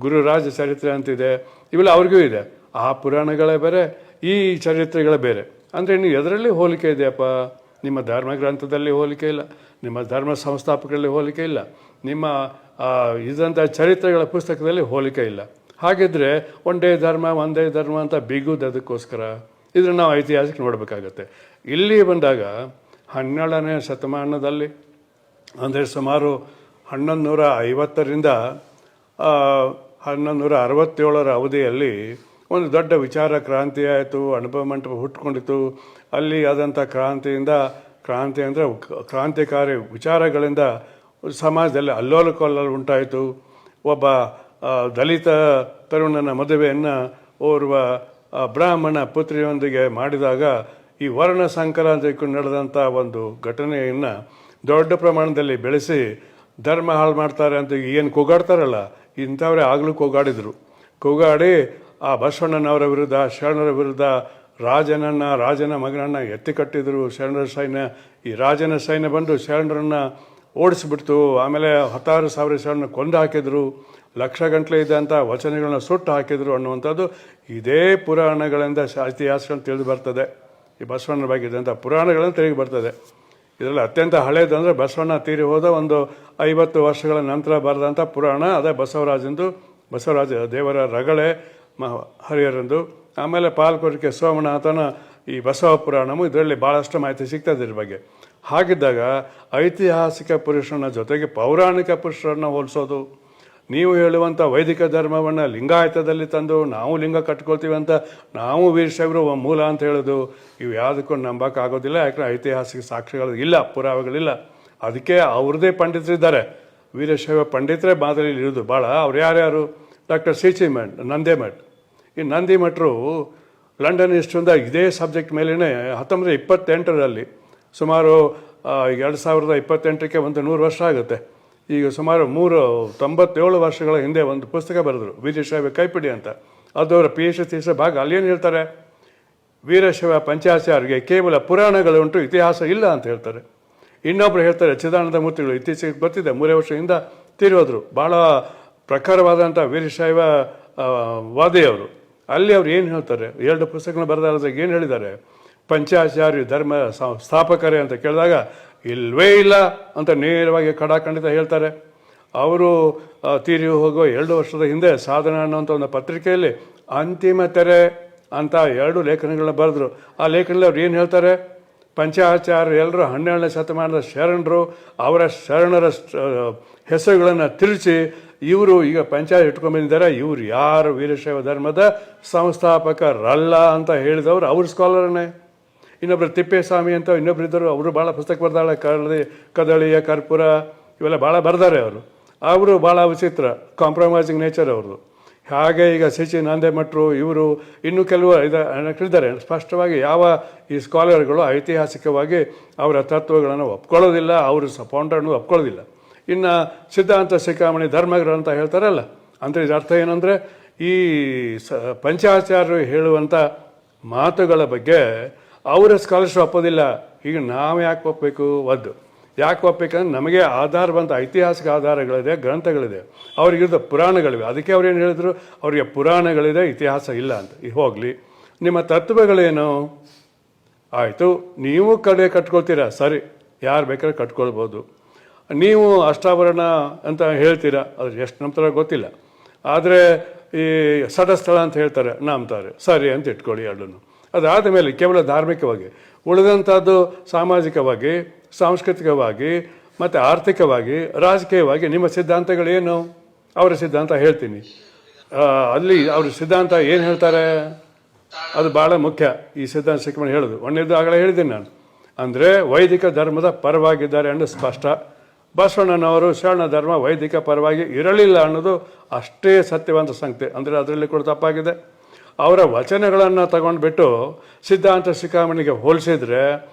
ಗುರುರಾಜ ಚರಿತ್ರೆ ಅಂತಿದೆ. ಇವೆಲ್ಲ ಅವ್ರಿಗೂ ಇದೆ. ಆ ಪುರಾಣಗಳೇ ಬೇರೆ, ಈ ಚರಿತ್ರೆಗಳೇ ಬೇರೆ. ಅಂದರೆ ನೀವು ಎದರಲ್ಲಿ ಹೋಲಿಕೆ ಇದೆಯಪ್ಪ? ನಿಮ್ಮ ಧರ್ಮ ಗ್ರಂಥದಲ್ಲಿ ಹೋಲಿಕೆ ಇಲ್ಲ, ನಿಮ್ಮ ಧರ್ಮ ಸಂಸ್ಥಾಪಕರಲ್ಲಿ ಹೋಲಿಕೆ ಇಲ್ಲ, ನಿಮ್ಮ ಇದಂಥ ಚರಿತ್ರೆಗಳ ಪುಸ್ತಕದಲ್ಲಿ ಹೋಲಿಕೆ ಇಲ್ಲ. ಹಾಗಿದ್ರೆ ಒಂದೇ ಧರ್ಮ ಅಂತ ಬೀಗುವುದು ಅದಕ್ಕೋಸ್ಕರ. ಇದನ್ನು ನಾವು ಐತಿಹಾಸಿಕ ನೋಡಬೇಕಾಗತ್ತೆ. ಇಲ್ಲಿ ಬಂದಾಗ 12ನೇ ಶತಮಾನದಲ್ಲಿ, ಅಂದರೆ ಸುಮಾರು 1150ರಿಂದ 1167ರ ಅವಧಿಯಲ್ಲಿ ಒಂದು ದೊಡ್ಡ ವಿಚಾರ ಕ್ರಾಂತಿ ಆಯಿತು. ಅನುಭವ ಮಂಟಪ ಹುಟ್ಕೊಂಡಿತು. ಅಲ್ಲಿ ಆದಂಥ ಕ್ರಾಂತಿ ಅಂದರೆ ಕ್ರಾಂತಿಕಾರಿ ವಿಚಾರಗಳಿಂದ ಸಮಾಜದಲ್ಲಿ ಅಲ್ಲೋಲ ಕೊಲ್ಲೋಲ ಉಂಟಾಯಿತು. ಒಬ್ಬ ದಲಿತ ತರುಣನ ಮದುವೆಯನ್ನು ಓರ್ವ ಬ್ರಾಹ್ಮಣ ಪುತ್ರಿಯೊಂದಿಗೆ ಮಾಡಿದಾಗ ಈ ವರ್ಣ ಸಂಕರ ಅಂತ ನಡೆದಂಥ ಒಂದು ಘಟನೆಯನ್ನು ದೊಡ್ಡ ಪ್ರಮಾಣದಲ್ಲಿ ಬೆಳೆಸಿ ಧರ್ಮ ಹಾಳು ಮಾಡ್ತಾರೆ ಅಂತ ಏನು ಕೂಗಾಡ್ತಾರಲ್ಲ, ಇಂಥವರೇ ಆಗಲೂ ಕೂಗಾಡಿದರು. ಕೂಗಾಡಿ ಆ ಬಸವಣ್ಣನವರ ವಿರುದ್ಧ, ಶರಣರ ವಿರುದ್ಧ ರಾಜನ ಮಗನನ್ನು ಎತ್ತಿ ಕಟ್ಟಿದರು. ಶರಣರ ಸೈನ್ಯ, ಈ ರಾಜನ ಸೈನ್ಯ ಬಂದು ಶರಣರನ್ನು ಓಡಿಸ್ಬಿಡ್ತು. ಆಮೇಲೆ 16,000 ಶರಣರನ್ನು ಕೊಂದು ಹಾಕಿದರು. ಲಕ್ಷಗಟ್ಟಲೆ ಇದ್ದಂಥ ವಚನಗಳನ್ನ ಸುಟ್ಟು ಹಾಕಿದರು ಅನ್ನುವಂಥದ್ದು ಇದೇ ಪುರಾಣಗಳಿಂದ ಇತಿಹಾಸಗಳನ್ನು ತಿಳಿದು ಬರ್ತದೆ. ಈ ಬಸವಣ್ಣನ ಬಗ್ಗೆ ಇದ್ದಂಥ ಪುರಾಣಗಳನ್ನು ತಿಳಿದು ಬರ್ತದೆ. ಇದರಲ್ಲಿ ಅತ್ಯಂತ ಹಳೆಯದಂದರೆ ಬಸವಣ್ಣ ತೀರಿ ಹೋದ ಒಂದು 50 ವರ್ಷಗಳ ನಂತರ ಬರೆದಂಥ ಪುರಾಣ ಅದೇ ಬಸವರಾಜ ದೇವರ ರಗಳೆ ಹರಿಹರಂದು. ಆಮೇಲೆ ಪಾಲ್ಕೊರಿಕೆ ಸೋಮನಾಥನ ಈ ಬಸವ ಪುರಾಣಮು, ಇದರಲ್ಲಿ ಭಾಳಷ್ಟು ಮಾಹಿತಿ ಸಿಗ್ತದೆ ಇದ್ರ ಬಗ್ಗೆ. ಹಾಗಿದ್ದಾಗ ಐತಿಹಾಸಿಕ ಪುರುಷನ ಜೊತೆಗೆ ಪೌರಾಣಿಕ ಪುರುಷರನ್ನು ಹೋಲಿಸೋದು, ನೀವು ಹೇಳುವಂಥ ವೈದಿಕ ಧರ್ಮವನ್ನು ಲಿಂಗಾಯತದಲ್ಲಿ ತಂದು ನಾವು ಲಿಂಗ ಕಟ್ಕೊಳ್ತೀವಿ ಅಂತ ನಾವು ವೀರಶೈವರು ಮೂಲ ಅಂತ ಹೇಳೋದು, ಇವು ಯಾವುದಕ್ಕೂ ನಂಬಕ್ಕಾಗೋದಿಲ್ಲ. ಯಾಕಂದರೆ ಐತಿಹಾಸಿಕ ಸಾಕ್ಷ್ಯಗಳು ಇಲ್ಲ, ಪುರಾವೆಗಳಿಲ್ಲ. ಅದಕ್ಕೆ ಅವ್ರದ್ದೇ ಪಂಡಿತರಿದ್ದಾರೆ. ವೀರಶೈವ ಪಂಡಿತರೇ ಮಾದರಿಯಲ್ಲಿ ಇರೋದು ಭಾಳ. ಅವ್ರು ಯಾರ್ಯಾರು? ಡಾಕ್ಟರ್ ಸಿ.ಚಿ. ನಂದಿಮಠ್. ಈ ನಂದಿಮಠರು ಲಂಡನ್ ಇಷ್ಟೊಂದ ಇದೇ ಸಬ್ಜೆಕ್ಟ್ ಮೇಲೇ 1928ರಲ್ಲಿ ಸುಮಾರು 2028ಕ್ಕೆ ಒಂದು 100 ವರ್ಷ ಆಗುತ್ತೆ. ಈಗ ಸುಮಾರು 97 ವರ್ಷಗಳ ಹಿಂದೆ ಒಂದು ಪುಸ್ತಕ ಬರೆದರು, ವೀರಶೈವ ಕೈಪಿಡಿ ಅಂತ. ಅದು ಅವರ PhD ಥೀಸಿಸ್ ಭಾಗ. ಅಲ್ಲೇನು ಹೇಳ್ತಾರೆ? ವೀರಶೈವ ಪಂಚಾಚಾರ್ಯರಿಗೆ ಕೇವಲ ಪುರಾಣಗಳು ಉಂಟು, ಇತಿಹಾಸ ಇಲ್ಲ ಅಂತ ಹೇಳ್ತಾರೆ. ಇನ್ನೊಬ್ರು ಹೇಳ್ತಾರೆ, ಚಿದಾನಂದ ಮೂರ್ತಿಗಳು, ಇತ್ತೀಚೆಗೆ ಬರ್ತಿದೆ, 3 ವರ್ಷದಿಂದ ತೀರೋದ್ರು, ಭಾಳ ಪ್ರಖರವಾದಂಥ ವೀರಶೈವ ವಾದಿಯವರು. ಅಲ್ಲಿ ಅವ್ರು ಏನು ಹೇಳ್ತಾರೆ? 2 ಪುಸ್ತಕಗಳನ್ನ ಬರೆದಾದಾಗ ಏನು ಹೇಳಿದ್ದಾರೆ? ಪಂಚಾಚಾರ್ಯ ಧರ್ಮ ಸ್ಥಾಪಕರೇ ಅಂತ ಕೇಳಿದಾಗ ಇಲ್ವೇ ಇಲ್ಲ ಅಂತ ನೇರವಾಗಿ ಖಡಾಖಂಡಿತ ಹೇಳ್ತಾರೆ. ಅವರು ತೀರಿ ಹೋಗೋ 2 ವರ್ಷದ ಹಿಂದೆ ಸಾಧನ ಅನ್ನೋಂಥ ಒಂದು ಪತ್ರಿಕೆಯಲ್ಲಿ ಅಂತಿಮ ತೆರೆ ಅಂತ 2 ಲೇಖನಗಳನ್ನ ಬರೆದ್ರು. ಆ ಲೇಖನದಲ್ಲಿ ಅವ್ರು ಏನು ಹೇಳ್ತಾರೆ? ಪಂಚಾಚಾರ್ಯ ಎಲ್ಲರೂ 12ನೇ ಶತಮಾನದ ಶರಣರು, ಅವರ ಶರಣರ ಹೆಸರುಗಳನ್ನು ತಿರುಚಿ ಇವರು ಈಗ ಪಂಚಾಯತ್ ಇಟ್ಕೊಂಡ್ಬಂದಿದ್ದಾರೆ, ಇವ್ರು ಯಾರು ವೀರಶೈವ ಧರ್ಮದ ಸಂಸ್ಥಾಪಕರಲ್ಲ ಅಂತ ಹೇಳಿದವರು ಅವ್ರ ಸ್ಕಾಲರ್ನೇ. ಇನ್ನೊಬ್ರು ತಿಪ್ಪೇಸ್ವಾಮಿ ಅಂತ ಇನ್ನೊಬ್ರು ಇದ್ದರು, ಅವರು ಭಾಳ ಪುಸ್ತಕ ಬರ್ದಾಳೆ, ಕದಳಿಯ ಕರ್ಪೂರ ಇವೆಲ್ಲ ಭಾಳ ಬರ್ದಾರೆ ಅವರು ಭಾಳ ವಿಚಿತ್ರ ಕಾಂಪ್ರಮೈಸಿಂಗ್ ನೇಚರ್ ಅವ್ರದ್ದು. ಹಾಗೆ ಈಗ ಸಿ.ಚಿ. ನಂದಿಮಠರು ಇವರು ಇನ್ನೂ ಕೆಲವು ಇದ್ದಾರೆ. ಸ್ಪಷ್ಟವಾಗಿ ಯಾವ ಈ ಸ್ಕಾಲರ್ಗಳು ಐತಿಹಾಸಿಕವಾಗಿ ಅವರ ತತ್ವಗಳನ್ನು ಒಪ್ಕೊಳ್ಳೋದಿಲ್ಲ, ಅವರು ಫೌಂಡರ್ನು ಒಪ್ಕೊಳ್ಳೋದಿಲ್ಲ. ಇನ್ನು ಸಿದ್ಧಾಂತ ಶಿಖಾಮಣಿ ಧರ್ಮಗ್ರಂಥ ಹೇಳ್ತಾರಲ್ಲ, ಅಂದರೆ ಇದರ ಅರ್ಥ ಏನಂದರೆ ಈ ಪಂಚಾಚಾರ್ಯರು ಹೇಳುವಂಥ ಮಾತುಗಳ ಬಗ್ಗೆ ಅವರ ಸ್ಕಾಲರ್ಶಿಪ್ ಒಪ್ಪೋದಿಲ್ಲ. ಈಗ ನಾವು ಯಾಕೆ ಒಪ್ಪಬೇಕು? ಯಾಕೆ ಒಪ್ಪಬೇಕಂದ್ರೆ ನಮಗೆ ಆಧಾರವಂತ ಐತಿಹಾಸಿಕ ಆಧಾರಗಳಿದೆ, ಗ್ರಂಥಗಳಿದೆ, ಅವ್ರಿಗಿದ್ದ ಪುರಾಣಗಳಿವೆ. ಅದಕ್ಕೆ ಅವ್ರೇನು ಹೇಳಿದ್ರು, ಅವರಿಗೆ ಪುರಾಣಗಳಿದೆ, ಇತಿಹಾಸ ಇಲ್ಲ ಅಂತ. ಹೋಗಲಿ, ನಿಮ್ಮ ತತ್ವಗಳೇನು? ಆಯಿತು, ನೀವು ಕಡೆ ಕಟ್ಕೊಳ್ತೀರಾ, ಸರಿ, ಯಾರು ಬೇಕಾದ್ರೆ ಕಟ್ಕೊಳ್ಬೋದು. ನೀವು ಅಷ್ಟಾವರಣ ಅಂತ ಹೇಳ್ತೀರಾ, ಅದು ಎಷ್ಟು ನಂಬ್ತಾರ ಗೊತ್ತಿಲ್ಲ. ಆದರೆ ಈ ಸಡಸ್ಥಳ ಅಂತ ಹೇಳ್ತಾರೆ, ನಂಬ್ತಾರೆ, ಸರಿ ಅಂತ ಇಟ್ಕೊಳ್ಳಿ ಎರಡನ್ನು. ಅದಾದ ಮೇಲೆ ಕೇವಲ ಧಾರ್ಮಿಕವಾಗಿ, ಉಳಿದಂಥದ್ದು ಸಾಮಾಜಿಕವಾಗಿ, ಸಾಂಸ್ಕೃತಿಕವಾಗಿ ಮತ್ತು ಆರ್ಥಿಕವಾಗಿ, ರಾಜಕೀಯವಾಗಿ ನಿಮ್ಮ ಸಿದ್ಧಾಂತಗಳೇನು? ಅವರ ಸಿದ್ಧಾಂತ ಹೇಳ್ತೀನಿ. ಅಲ್ಲಿ ಅವ್ರ ಸಿದ್ಧಾಂತ ಏನು ಹೇಳ್ತಾರೆ ಅದು ಭಾಳ ಮುಖ್ಯ. ಈ ಸಿದ್ಧಾಂತ ಶಿಖಮಣಿ ಹೇಳೋದು ಒಂದೇದು ಆಗಲೇ ಹೇಳಿದ್ದೀನಿ ನಾನು. ಅಂದರೆ ವೈದಿಕ ಧರ್ಮದ ಪರವಾಗಿದ್ದಾರೆ ಅನ್ನೋದು ಸ್ಪಷ್ಟ. ಬಸವಣ್ಣನವರು ಶರಣ ಧರ್ಮ ವೈದಿಕ ಪರವಾಗಿ ಇರಲಿಲ್ಲ ಅನ್ನೋದು ಅಷ್ಟೇ ಸತ್ಯವಂತ ಸಂಗತಿ. ಅಂದರೆ ಅದರಲ್ಲಿ ಕೂಡ ತಪ್ಪಾಗಿದೆ. ಅವರ ವಚನಗಳನ್ನು ತಗೊಂಡ್ಬಿಟ್ಟು ಸಿದ್ಧಾಂತ ಶಿಖಾಮಣಿಗೆ ಹೋಲಿಸಿದ್ರೆ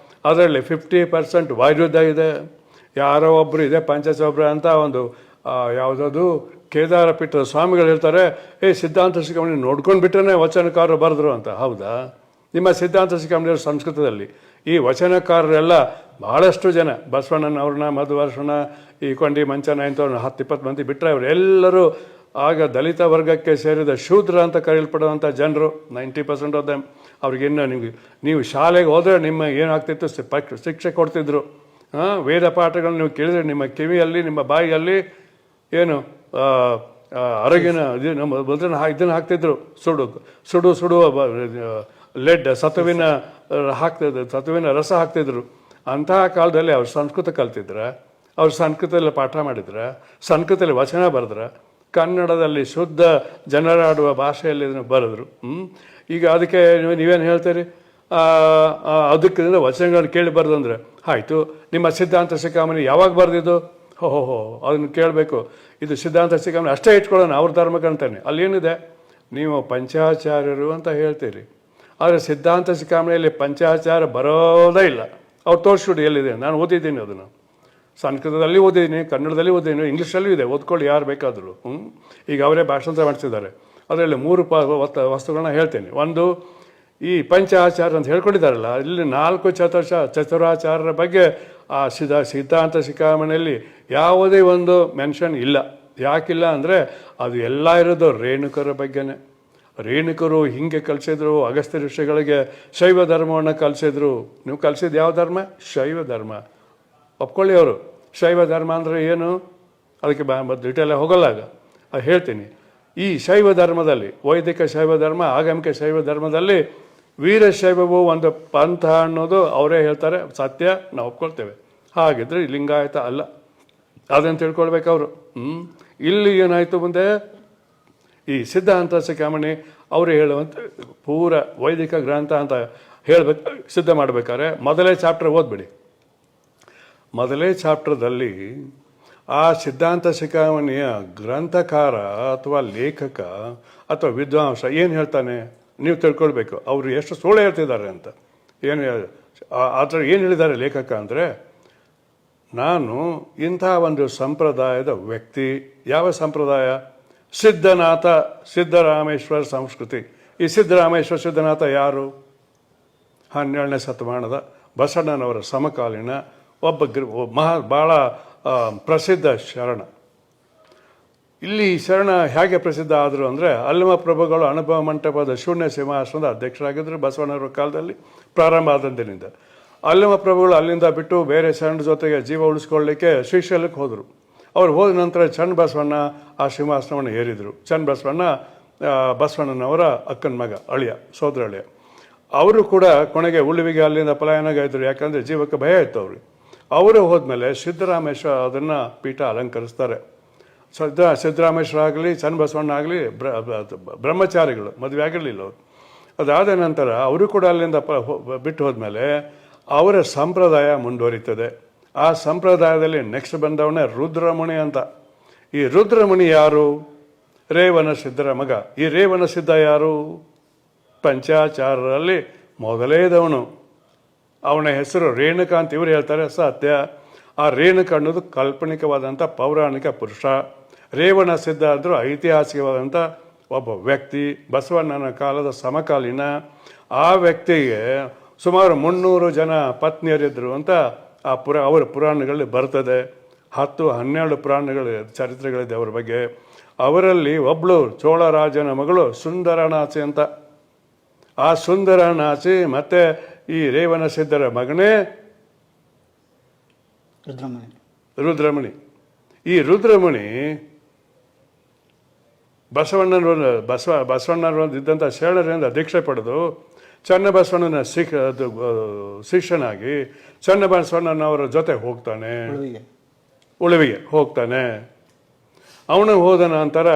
ಅದರಲ್ಲಿ 50% ವೈರುಧ್ಯ ಇದೆ. ಯಾರೋ ಒಬ್ಬರು ಇದೆ ಪಂಚಚೌಬ್ರ ಅಂತ ಒಂದು ಯಾವುದದು ಕೇದಾರ ಪೀಠದ ಸ್ವಾಮಿಗಳು ಹೇಳ್ತಾರೆ, ಸಿದ್ಧಾಂತ ಶಿಖಾಮಣಿ ನೋಡ್ಕೊಂಡು ಬಿಟ್ಟರೆ ವಚನಕಾರರು ಬರೆದ್ರು ಅಂತ. ಹೌದಾ? ನಿಮ್ಮ ಸಿದ್ಧಾಂತ ಶಿಖಾಮಣಿ ಸಂಸ್ಕೃತದಲ್ಲಿ ಈ ವಚನಕಾರರೆಲ್ಲ ಬಹಳಷ್ಟು ಜನ, ಬಸವಣ್ಣನವ್ರನ್ನ, ಮಧುವರ್ಷಣ, ಈ ಕೊಂಡಿ ಮಂಚನ ಇಂಥವ್ರನ್ನ 10-20 ಮಂದಿ ಬಿಟ್ಟರೆ ಅವರೆಲ್ಲರೂ ಆಗ ದಲಿತ ವರ್ಗಕ್ಕೆ ಸೇರಿದ ಶೂದ್ರ ಅಂತ ಕರೆಯಲ್ಪಡುವಂಥ ಜನರು. 90% ಆಫ್ ದೆಮ್. ಅವ್ರಿಗಿನ್ನು ನೀವು ಶಾಲೆಗೆ ಹೋದರೆ ನಿಮ್ಮ ಏನಾಗ್ತಿತ್ತು, ಶಿಕ್ಷೆ ಕೊಡ್ತಿದ್ರು. ವೇದ ಪಾಠಗಳನ್ನ ನೀವು ಕೇಳಿದ್ರೆ ನಿಮ್ಮ ಕಿವಿಯಲ್ಲಿ, ನಿಮ್ಮ ಬಾಯಿಯಲ್ಲಿ ಏನು ಅರಗಿನ ಇದನ್ನು ಹಾಕ್ತಿದ್ರು, ಸುಡುವ ಲೆಡ್ ಸತುವಿನ ರಸ ಹಾಕ್ತಿದ್ರು. ಅಂತಹ ಕಾಲದಲ್ಲಿ ಅವ್ರು ಸಂಸ್ಕೃತ ಕಲ್ತಿದ್ರೆ, ಅವ್ರು ಸಂಸ್ಕೃತದಲ್ಲಿ ಪಾಠ ಮಾಡಿದ್ರೆ, ಸಂಸ್ಕೃತದಲ್ಲಿ ವಚನ ಬರೆದ್ರೆ, ಕನ್ನಡದಲ್ಲಿ ಶುದ್ಧ ಜನರಾಡುವ ಭಾಷೆಯಲ್ಲಿ ಇದನ್ನು ಬರೆದ್ರು. ಈಗ ಅದಕ್ಕೆ ನೀವೇನು ಹೇಳ್ತೀರಿ? ಅದಕ್ಕೆ ವಚನಗಳನ್ನು ಕೇಳಿ ಬರೆದಂದ್ರೆ ಆಯಿತು. ನಿಮ್ಮ ಸಿದ್ಧಾಂತ ಶಿಖಾಮಣಿ ಯಾವಾಗ ಬರೆದಿದ್ದು? ಓಹೋ, ಅದನ್ನು ಕೇಳಬೇಕು. ಇದು ಸಿದ್ಧಾಂತ ಶಿಖಾಮಣಿ ಅಷ್ಟೇ ಇಟ್ಕೊಳ್ಳೋಣ ಅವ್ರ ಧರ್ಮಕ್ಕಂತಾನೆ. ಅಲ್ಲೇನಿದೆ? ನೀವು ಪಂಚಾಚಾರ್ಯರು ಅಂತ ಹೇಳ್ತೀರಿ, ಆದರೆ ಸಿದ್ಧಾಂತ ಶಿಖಾಮಣಿಯಲ್ಲಿ ಪಂಚಾಚಾರ ಬರೋದೇ ಇಲ್ಲ. ಅವ್ರು ತೋರಿಸ್ಬಿಟ್ಟು ಎಲ್ಲಿದೆ? ನಾನು ಓದಿದ್ದೀನಿ ಅದನ್ನು, ಸಂಸ್ಕೃತದಲ್ಲಿ ಓದಿದ್ದೀನಿ, ಕನ್ನಡದಲ್ಲಿ ಓದಿದ್ದೀನಿ, ಇಂಗ್ಲೀಷಲ್ಲೂ ಇದೆ, ಓದ್ಕೊಳ್ಳಿ ಯಾರು ಬೇಕಾದರೂ. ಈಗ ಅವರೇ ಭಾಷಾಂತರ ಮಾಡಿಸಿದ್ದಾರೆ. ಅದರಲ್ಲಿ 3 ವಸ್ತುಗಳನ್ನ ಹೇಳ್ತೇನೆ. ಒಂದು, ಈ ಪಂಚಾಚಾರ ಅಂತ ಹೇಳ್ಕೊಂಡಿದ್ದಾರಲ್ಲ, ಇಲ್ಲಿ 4 ಚತುರಾಚಾರ್ಯರ ಬಗ್ಗೆ ಆ ಸಿದ್ಧಾಂತ ಶಿಖಾಮಣಿಯಲ್ಲಿ ಯಾವುದೇ ಒಂದು ಮೆನ್ಷನ್ ಇಲ್ಲ. ಯಾಕಿಲ್ಲ ಅಂದರೆ ಅದು ಎಲ್ಲ ಇರೋದು ರೇಣುಕರ ಬಗ್ಗೆನೇ. ರೇಣುಕರು ಹಿಂಗೆ ಕಲಿಸಿದ್ರು ಅಗಸ್ತ್ಯ ಋಷಿಗಳಿಗೆ ಶೈವ ಧರ್ಮವನ್ನು ಕಲಿಸಿದ್ರು. ನೀವು ಕಲಿಸಿದ್ದು ಯಾವ ಧರ್ಮ? ಶೈವ ಧರ್ಮ. ಒಪ್ಕೊಳ್ಳಿ. ಅವರು ಶೈವ ಧರ್ಮ ಅಂದರೆ ಏನು ಅದಕ್ಕೆ ಡೀಟೇಲ್ ಹೋಗಲ್ಲ. ಅದು ಹೇಳ್ತೀನಿ. ಈ ಶೈವ ಧರ್ಮದಲ್ಲಿ, ವೈದಿಕ ಶೈವ ಧರ್ಮ, ಆಗಮಿಕ ಶೈವ ಧರ್ಮದಲ್ಲಿ ವೀರಶೈವವು ಒಂದು ಪಂಥ ಅನ್ನೋದು ಅವರೇ ಹೇಳ್ತಾರೆ. ಸತ್ಯ, ನಾವು ಒಪ್ಕೊಳ್ತೇವೆ. ಹಾಗಿದ್ರೆ ಲಿಂಗಾಯತ ಅಲ್ಲ, ಅದನ್ನು ತಿಳ್ಕೊಳ್ಬೇಕು ಅವರು. ಇಲ್ಲಿ ಏನಾಯಿತು ಮುಂದೆ? ಈ ಸಿದ್ಧಾಂತ ಶಿಖಾಮಣಿ ಅವರು ಹೇಳುವಂಥ ಪೂರ ವೈದಿಕ ಗ್ರಂಥ ಅಂತ ಹೇಳ್ಬೇಕು, ಸಿದ್ಧ ಮಾಡಬೇಕಾದ್ರೆ ಮೊದಲೇ ಚಾಪ್ಟರ್ ಓದ್ಬಿಡಿ. ಮೊದಲೇ ಚಾಪ್ಟರ್ದಲ್ಲಿ ಆ ಸಿದ್ಧಾಂತ ಶಿಖಾಮಣಿಯ ಗ್ರಂಥಕಾರ ಅಥವಾ ಲೇಖಕ ಅಥವಾ ವಿದ್ವಾಂಸ ಏನು ಹೇಳ್ತಾನೆ ನೀವು ತಿಳ್ಕೊಳ್ಬೇಕು. ಅವರು ಎಷ್ಟು ಸುಳ್ಳು ಹೇಳ್ತಿದ್ದಾರೆ ಅಂತ. ಏನು ಆ ಥರ ಏನು ಹೇಳಿದ್ದಾರೆ ಲೇಖಕ ಅಂದರೆ, ನಾನು ಇಂಥ ಒಂದು ಸಂಪ್ರದಾಯದ ವ್ಯಕ್ತಿ. ಯಾವ ಸಂಪ್ರದಾಯ? ಸಿದ್ದರಾಮೇಶ್ವರ ಸಂಸ್ಕೃತಿ. ಈ ಸಿದ್ದನಾಥ ಯಾರು? 12ನೇ ಶತಮಾನದ ಬಸವಣ್ಣನವರ ಸಮಕಾಲೀನ ಭಾಳ ಪ್ರಸಿದ್ಧ ಶರಣ. ಇಲ್ಲಿ ಶರಣ ಹೇಗೆ ಪ್ರಸಿದ್ಧ ಆದರು ಅಂದರೆ, ಅಲ್ಲಮ ಪ್ರಭುಗಳು ಅನುಭವ ಮಂಟಪದ ಶೂನ್ಯ ಸಿಂಹಾಸನದ ಅಧ್ಯಕ್ಷರಾಗಿದ್ದರು ಬಸವಣ್ಣವರ ಕಾಲದಲ್ಲಿ. ಪ್ರಾರಂಭ ಆದಂದಿನಿಂದ ಅಲ್ಲಮ ಪ್ರಭುಗಳು ಅಲ್ಲಿಂದ ಬಿಟ್ಟು ಬೇರೆ ಶರಣ ಜೊತೆಗೆ ಜೀವ ಉಳಿಸ್ಕೊಳ್ಳಿಕ್ಕೆ ಶ್ರೀಶೈಲಕ್ಕೆ ಹೋದರು. ಅವ್ರು ಹೋದ ನಂತರ ಚನ್ನ ಬಸವಣ್ಣ ಆ ಸಿಂಹಾಸನವನ್ನು ಏರಿದರು. ಚನ್ನ ಬಸವಣ್ಣ ಬಸವಣ್ಣನವರ ಅಕ್ಕನ ಮಗ, ಅಳಿಯ, ಸೋದರ ಅಳಿಯ. ಅವರು ಕೂಡ ಕೊನೆಗೆ ಉಳುವಿಗೆ ಅಲ್ಲಿಂದ ಪಲಾಯನಗಾಯಿದ್ರು. ಯಾಕಂದರೆ ಜೀವಕ್ಕೆ ಭಯ ಇತ್ತು ಅವ್ರಿಗೆ. ಅವರು ಹೋದ್ಮೇಲೆ ಸಿದ್ದರಾಮೇಶ್ವರ ಅದನ್ನು ಪೀಠ ಅಲಂಕರಿಸ್ತಾರೆ. ಸಿದ್ದರಾಮೇಶ್ವರ ಆಗಲಿ, ಚನ್ನ ಬಸವಣ್ಣ ಆಗಲಿ ಬ್ರಹ್ಮಚಾರಿಗಳು, ಮದುವೆ ಆಗಿರಲಿಲ್ಲ ಅವರು. ಅದಾದ ನಂತರ ಅವರು ಕೂಡ ಅಲ್ಲಿಂದ ಬಿಟ್ಟು ಹೋದ್ಮೇಲೆ ಅವರ ಸಂಪ್ರದಾಯ ಮುಂದುವರಿತದೆ. ಆ ಸಂಪ್ರದಾಯದಲ್ಲಿ ನೆಕ್ಸ್ಟ್ ಬಂದವನೇ ರುದ್ರಮುನಿ ಅಂತ. ಈ ರುದ್ರಮುನಿ ಯಾರು? ರೇವಣ ಸಿದ್ಧರ ಮಗ. ಈ ರೇವಣ ಸಿದ್ಧ ಯಾರು? ಪಂಚಾಚಾರರಲ್ಲಿ ಮೊದಲೇದವನು. ಅವನ ಹೆಸರು ರೇಣುಕ ಅಂತ ಇವರು ಹೇಳ್ತಾರೆ. ಸತ್ಯ. ಆ ರೇಣುಕ ಅನ್ನೋದು ಕಾಲ್ಪನಿಕವಾದಂಥ ಪೌರಾಣಿಕ ಪುರುಷ. ರೇವಣ ಸಿದ್ಧ ಅಂದರೂ ಐತಿಹಾಸಿಕವಾದಂಥ ಒಬ್ಬ ವ್ಯಕ್ತಿ, ಬಸವಣ್ಣನ ಕಾಲದ ಸಮಕಾಲೀನ. ಆ ವ್ಯಕ್ತಿಗೆ ಸುಮಾರು 300 ಜನ ಪತ್ನಿಯರಿದ್ದರು ಅಂತ ಅವರ ಪುರಾಣಗಳಲ್ಲಿ ಬರ್ತದೆ. 10-12 ಪುರಾಣಗಳ ಚರಿತ್ರೆಗಳಿದೆ ಅವರ ಬಗ್ಗೆ. ಅವರಲ್ಲಿ ಒಬ್ಬಳು ಚೋಳರಾಜನ ಮಗಳು ಸುಂದರನಾಚಿ ಅಂತ. ಆ ಸುಂದರನಾಚಿ ಮತ್ತೆ ಈ ರೇವಣ ಸಿದ್ಧರ ಮಗನೇ ರುದ್ರಮಣಿ. ಈ ರುದ್ರಮಣಿ ಬಸವಣ್ಣನವರು ಇದ್ದಂಥ ಶರಣರಿಂದ ದೀಕ್ಷೆ ಪಡೆದು ಚನ್ನಬಸವಣ್ಣನ ಶಿಷ್ಯನಾಗಿ ಚನ್ನಬಸವಣ್ಣನವರ ಜೊತೆ ಹೋಗ್ತಾನೆ, ಉಳುವಿಗೆ ಹೋಗ್ತಾನೆ. ಅವನು ಹೋದ ನಂತರ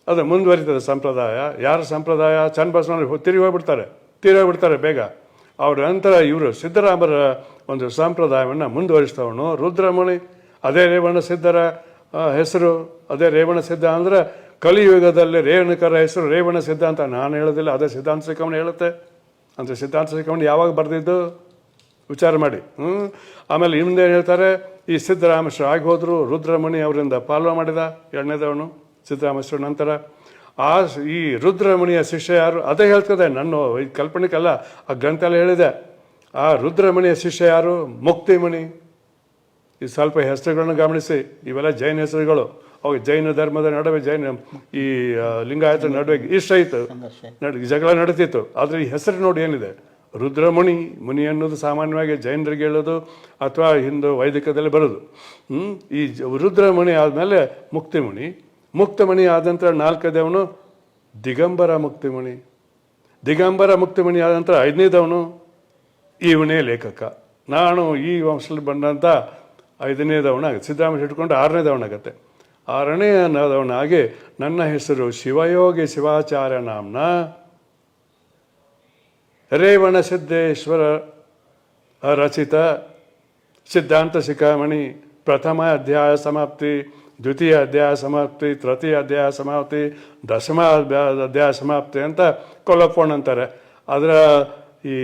ಅದು ಮುಂದುವರಿತದೆ ಸಂಪ್ರದಾಯ. ಯಾರ ಸಂಪ್ರದಾಯ? ಚನ್ನಬಸವಣ್ಣರು ತಿರುಗಿ ಹೋಗ್ಬಿಡ್ತಾರೆ ಬೇಗ. ಅವ್ರ ನಂತರ ಇವರು ಸಿದ್ದರಾಮರ ಒಂದು ಸಂಪ್ರದಾಯವನ್ನು ಮುಂದುವರಿಸ್ತವನು ರುದ್ರಮಣಿ. ಅದೇ ರೇವಣ ಸಿದ್ಧರ ಹೆಸರು. ಅದೇ ರೇವಣ ಸಿದ್ಧ ಅಂದರೆ ಕಲಿಯುಗದಲ್ಲಿ ರೇವಣಕರ ಹೆಸರು ರೇವಣ ಸಿದ್ಧ ಅಂತ ನಾನು ಹೇಳೋದಿಲ್ಲ, ಅದೇ ಸಿದ್ಧಾಂತ ಶಿಖಾಮಣಿ ಹೇಳುತ್ತೆ. ಅಂದರೆ ಸಿದ್ಧಾಂತ ಶಿಖಾಮಣಿ ಯಾವಾಗ ಬರೆದಿದ್ದು ವಿಚಾರ ಮಾಡಿ. ಆಮೇಲೆ ಇನ್ನೇನು ಹೇಳ್ತಾರೆ, ಈ ಸಿದ್ದರಾಮೇಶ್ವರ ಆಗಿ ಹೋದರು, ರುದ್ರಮಣಿ ಅವರಿಂದ ಪಾಲ್ವ ಮಾಡಿದ, ಎರಡನೇದವನು ಸಿದ್ದರಾಮೇಶ್ವರ ನಂತರ. ಈ ರುದ್ರಮಣಿಯ ಶಿಷ್ಯ ಯಾರು? ಅದೇ ಹೇಳ್ತದೆ, ನನ್ನ ಈ ಕಲ್ಪನೆಗಲ್ಲ, ಆ ಗ್ರಂಥದಲ್ಲಿ ಹೇಳಿದೆ. ಆ ರುದ್ರಮಣಿಯ ಶಿಷ್ಯ ಯಾರು? ಮುಕ್ತಿಮಣಿ. ಈ ಸ್ವಲ್ಪ ಹೆಸರುಗಳನ್ನು ಗಮನಿಸಿ, ಇವೆಲ್ಲ ಜೈನ ಹೆಸರುಗಳು. ಅವಾಗ ಜೈನ ಧರ್ಮದ ನಡುವೆ ಈ ಲಿಂಗಾಯತ ನಡುವೆ ಇಷ್ಟ ಇತ್ತು, ಜಗಳ ನಡೀತಿತ್ತು. ಆದರೆ ಈ ಹೆಸರು ನೋಡಿ ಏನಿದೆ, ರುದ್ರಮುನಿ. ಮುನಿ ಅನ್ನೋದು ಸಾಮಾನ್ಯವಾಗಿ ಜೈನರಿಗೆ ಹೇಳೋದು ಅಥವಾ ಹಿಂದೂ ವೈದಿಕದಲ್ಲಿ ಬರೋದು. ಈ ರುದ್ರಮುನಿ ಆದಮೇಲೆ ಮುಕ್ತಿಮುನಿ. ಮುಕ್ತಮಣಿ ಆದ ನಂತರ 4ನೇದವನು ದಿಗಂಬರ ಮುಕ್ತಿಮುನಿ. ದಿಗಂಬರ ಮುಕ್ತಿಮುನಿ ಆದ ನಂತರ 5ನೇದವನು ಇವನೇ ಲೇಖಕ. ನಾನು ಈ ವಂಶದಲ್ಲಿ ಬಂದಂಥ 5ನೇದವನಾಗ ಸಿದ್ದರಾಮೇಶ್ವರ ಹಿಡ್ಕೊಂಡು 6ನೇದವನಾಗತ್ತೆ. 6ನೇದವನಾಗಿ ನನ್ನ ಹೆಸರು ಶಿವಯೋಗಿ ಶಿವಾಚಾರ್ಯ ನಾಮ್ನ ರೇವಣ ಸಿದ್ದೇಶ್ವರ ರಚಿತ ಸಿದ್ಧಾಂತ ಶಿಖಾಮಣಿ ಪ್ರಥಮ ಅಧ್ಯಾಯ ಸಮಾಪ್ತಿ, ದ್ವಿತೀಯ ಅಧ್ಯಾಯ ಸಮಾಪ್ತಿ, ತೃತೀಯ ಅಧ್ಯಾಯ ಸಮಾಪ್ತಿ, ದಶಮ ಅಧ್ಯಾಯ ಸಮಾಪ್ತಿ ಅಂತ ಕೊಲಪೋಣ ಅಂತಾರೆ. ಅದರ ಈ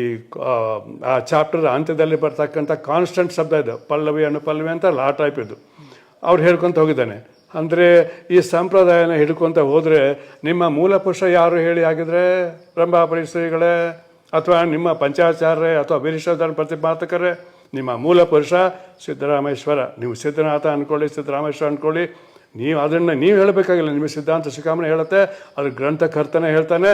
ಆ ಚಾಪ್ಟರ್ ಅಂತ್ಯದಲ್ಲಿ ಬರ್ತಕ್ಕಂಥ ಕಾನ್ಸ್ಟೆಂಟ್ ಶಬ್ದ ಇದೆ, ಪಲ್ಲವಿ ಅನುಪಲ್ಲವಿ ಅಂತ ಆ ಟೈಪ್ ಇದು. ಅವ್ರು ಹೇಳ್ಕೊತ ಹೋಗಿದ್ದಾನೆ. ಅಂದರೆ ಈ ಸಂಪ್ರದಾಯನ ಹಿಡ್ಕೊತ ಹೋದರೆ ನಿಮ್ಮ ಮೂಲ ಪುರುಷ ಯಾರು ಹೇಳಿ ಆಗಿದ್ರೆ ರಂಭಾಪುರಿ ಶ್ರೀಗಳೇ ಅಥವಾ ನಿಮ್ಮ ಪಂಚಾಚಾರ್ಯ ಅಥವಾ ವೀರೇಶ್ವರ ಪ್ರತಿಪಾದಕರೇ, ನಿಮ್ಮ ಮೂಲ ಪುರುಷ ಸಿದ್ದರಾಮೇಶ್ವರ. ನೀವು ಸಿದ್ಧನಾಥ ಅಂದ್ಕೊಳ್ಳಿ, ಸಿದ್ದರಾಮೇಶ್ವರ ಅಂದ್ಕೊಳ್ಳಿ, ನೀವು ಅದನ್ನು ನೀವು ಹೇಳಬೇಕಾಗಿಲ್ಲ. ನಿಮಗೆ ಸಿದ್ಧಾಂತ ಶಿಖಾಮಣಿ ಹೇಳುತ್ತೆ, ಅದ್ರ ಗ್ರಂಥಕರ್ತನೇ ಹೇಳ್ತಾನೆ.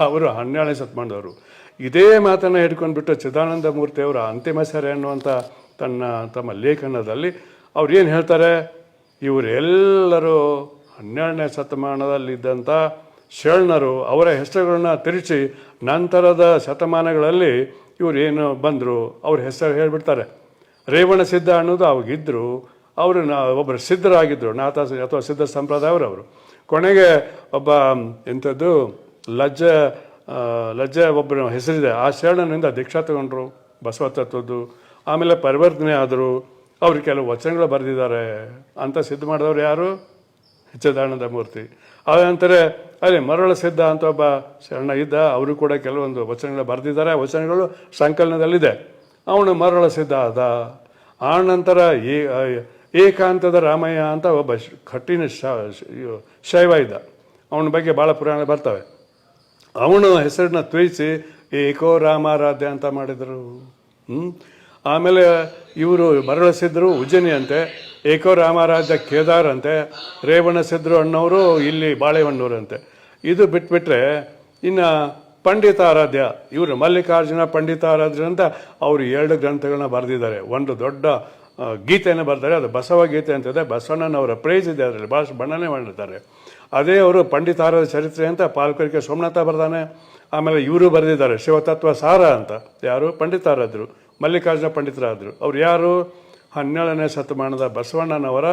ಅವರು 12ನೇ ಶತಮಾನದವರು. ಇದೇ ಮಾತನ್ನು ಹಿಡ್ಕೊಂಡ್ಬಿಟ್ಟು ಚಿದಾನಂದ ಮೂರ್ತಿಯವರ ಅಂತಿಮ ಸೆರೆ ಅನ್ನುವಂಥ ತಮ್ಮ ಲೇಖನದಲ್ಲಿ ಅವ್ರು ಏನು ಹೇಳ್ತಾರೆ, ಇವರೆಲ್ಲರೂ 12ನೇ ಶತಮಾನದಲ್ಲಿದ್ದಂಥ ಶರಣರು. ಅವರ ಹೆಸರುಗಳನ್ನ ತಿರುಚಿ ನಂತರದ ಶತಮಾನಗಳಲ್ಲಿ ಇವರು ಏನು ಬಂದರು ಅವ್ರ ಹೆಸರು ಹೇಳಿಬಿಡ್ತಾರೆ. ರೇವಣ ಸಿದ್ಧ ಅನ್ನೋದು ಅವಾಗಿದ್ದರು. ಅವರು ಒಬ್ಬರು ಸಿದ್ಧರಾಗಿದ್ದರು, ನಾಥ ಅಥವಾ ಸಿದ್ಧ ಸಂಪ್ರದಾಯವರು. ಕೊನೆಗೆ ಒಬ್ಬ ಎಂಥದ್ದು ಲಜ್ಜ ಒಬ್ಬರ ಹೆಸರಿದೆ, ಆ ಶರಣನಿಂದ ದೀಕ್ಷಾ ತಗೊಂಡ್ರು ಬಸವ ತತ್ವದ್ದು. ಆಮೇಲೆ ಪರಿವರ್ತನೆ ಆದರು. ಅವ್ರು ಕೆಲವು ವಚನಗಳು ಬರೆದಿದ್ದಾರೆ ಅಂತ ಸಿದ್ಧ ಮಾಡಿದವರು ಯಾರು? ಚಿದಾನಂದ ಮೂರ್ತಿ. ಅದ ನಂತರ ಅಲ್ಲಿ ಮರಳ ಸಿದ್ಧ ಅಂತ ಒಬ್ಬ ಶರಣ ಇದ್ದ, ಅವರು ಕೂಡ ಕೆಲವೊಂದು ವಚನಗಳು ಬರೆದಿದ್ದಾರೆ. ವಚನಗಳು ಸಂಕಲನದಲ್ಲಿದೆ. ಅವನು ಮರಳ ಸಿದ್ಧ ಆದ. ಆ ನಂತರ ಏಕಾಂತದ ರಾಮಯ್ಯ ಅಂತ ಒಬ್ಬ ಕಠಿಣ ಶೈವ ಇದ್ದ. ಅವನ ಬಗ್ಗೆ ಭಾಳ ಪುರಾಣ ಬರ್ತವೆ. ಅವನು ಹೆಸರನ್ನ ತುಯಿಸಿ ಏಕೋ ರಾಮಾರಾಧ್ಯ ಅಂತ ಮಾಡಿದರು. ಆಮೇಲೆ ಇವರು ಮರಳ ಸಿದ್ಧರು ಉಜ್ಜಯಿನಿ ಅಂತೆ, ಏಕೋ ರಾಮಾರಾಧ್ಯ ಕೇದಾರ್ ಅಂತೆ, ರೇವಣ ಸಿದ್ಧರು ಅನ್ನೋರು ಇಲ್ಲಿ ಬಾಳೆಹೊನ್ನೂರಂತೆ. ಇದು ಬಿಟ್ಬಿಟ್ರೆ ಇನ್ನು ಪಂಡಿತಾರಾಧ್ಯ, ಇವರು ಮಲ್ಲಿಕಾರ್ಜುನ ಪಂಡಿತಾರಾಧ್ಯ ಅಂತ ಅವರು 2 ಗ್ರಂಥಗಳನ್ನ ಬರೆದಿದ್ದಾರೆ. ಒಂದು ದೊಡ್ಡ ಗೀತೆಯನ್ನು ಬರ್ತಾರೆ, ಅದು ಬಸವ ಗೀತೆ ಅಂತಿದೆ. ಬಸವಣ್ಣನವರ ಪ್ರೇಜ್ ಇದೆ, ಅದರಲ್ಲಿ ಭಾಳ ಬಣ್ಣನೆ ಮಾಡಿರ್ತಾರೆ. ಅದೇ ಅವರು ಪಂಡಿತಾರಾಧ್ಯ ಚರಿತ್ರೆ ಅಂತ ಪಾಲ್ಕರಿಕೆ ಸೋಮನಾಥ ಬರ್ದಾನೆ. ಆಮೇಲೆ ಇವರು ಬರೆದಿದ್ದಾರೆ ಶಿವತತ್ವ ಸಾರ ಅಂತ. ಯಾರು? ಪಂಡಿತಾರಾಧ್ಯರು, ಮಲ್ಲಿಕಾರ್ಜುನ ಪಂಡಿತರಾದರು. ಅವ್ರು ಯಾರು? 12ನೇ ಶತಮಾನದ ಬಸವಣ್ಣನವರ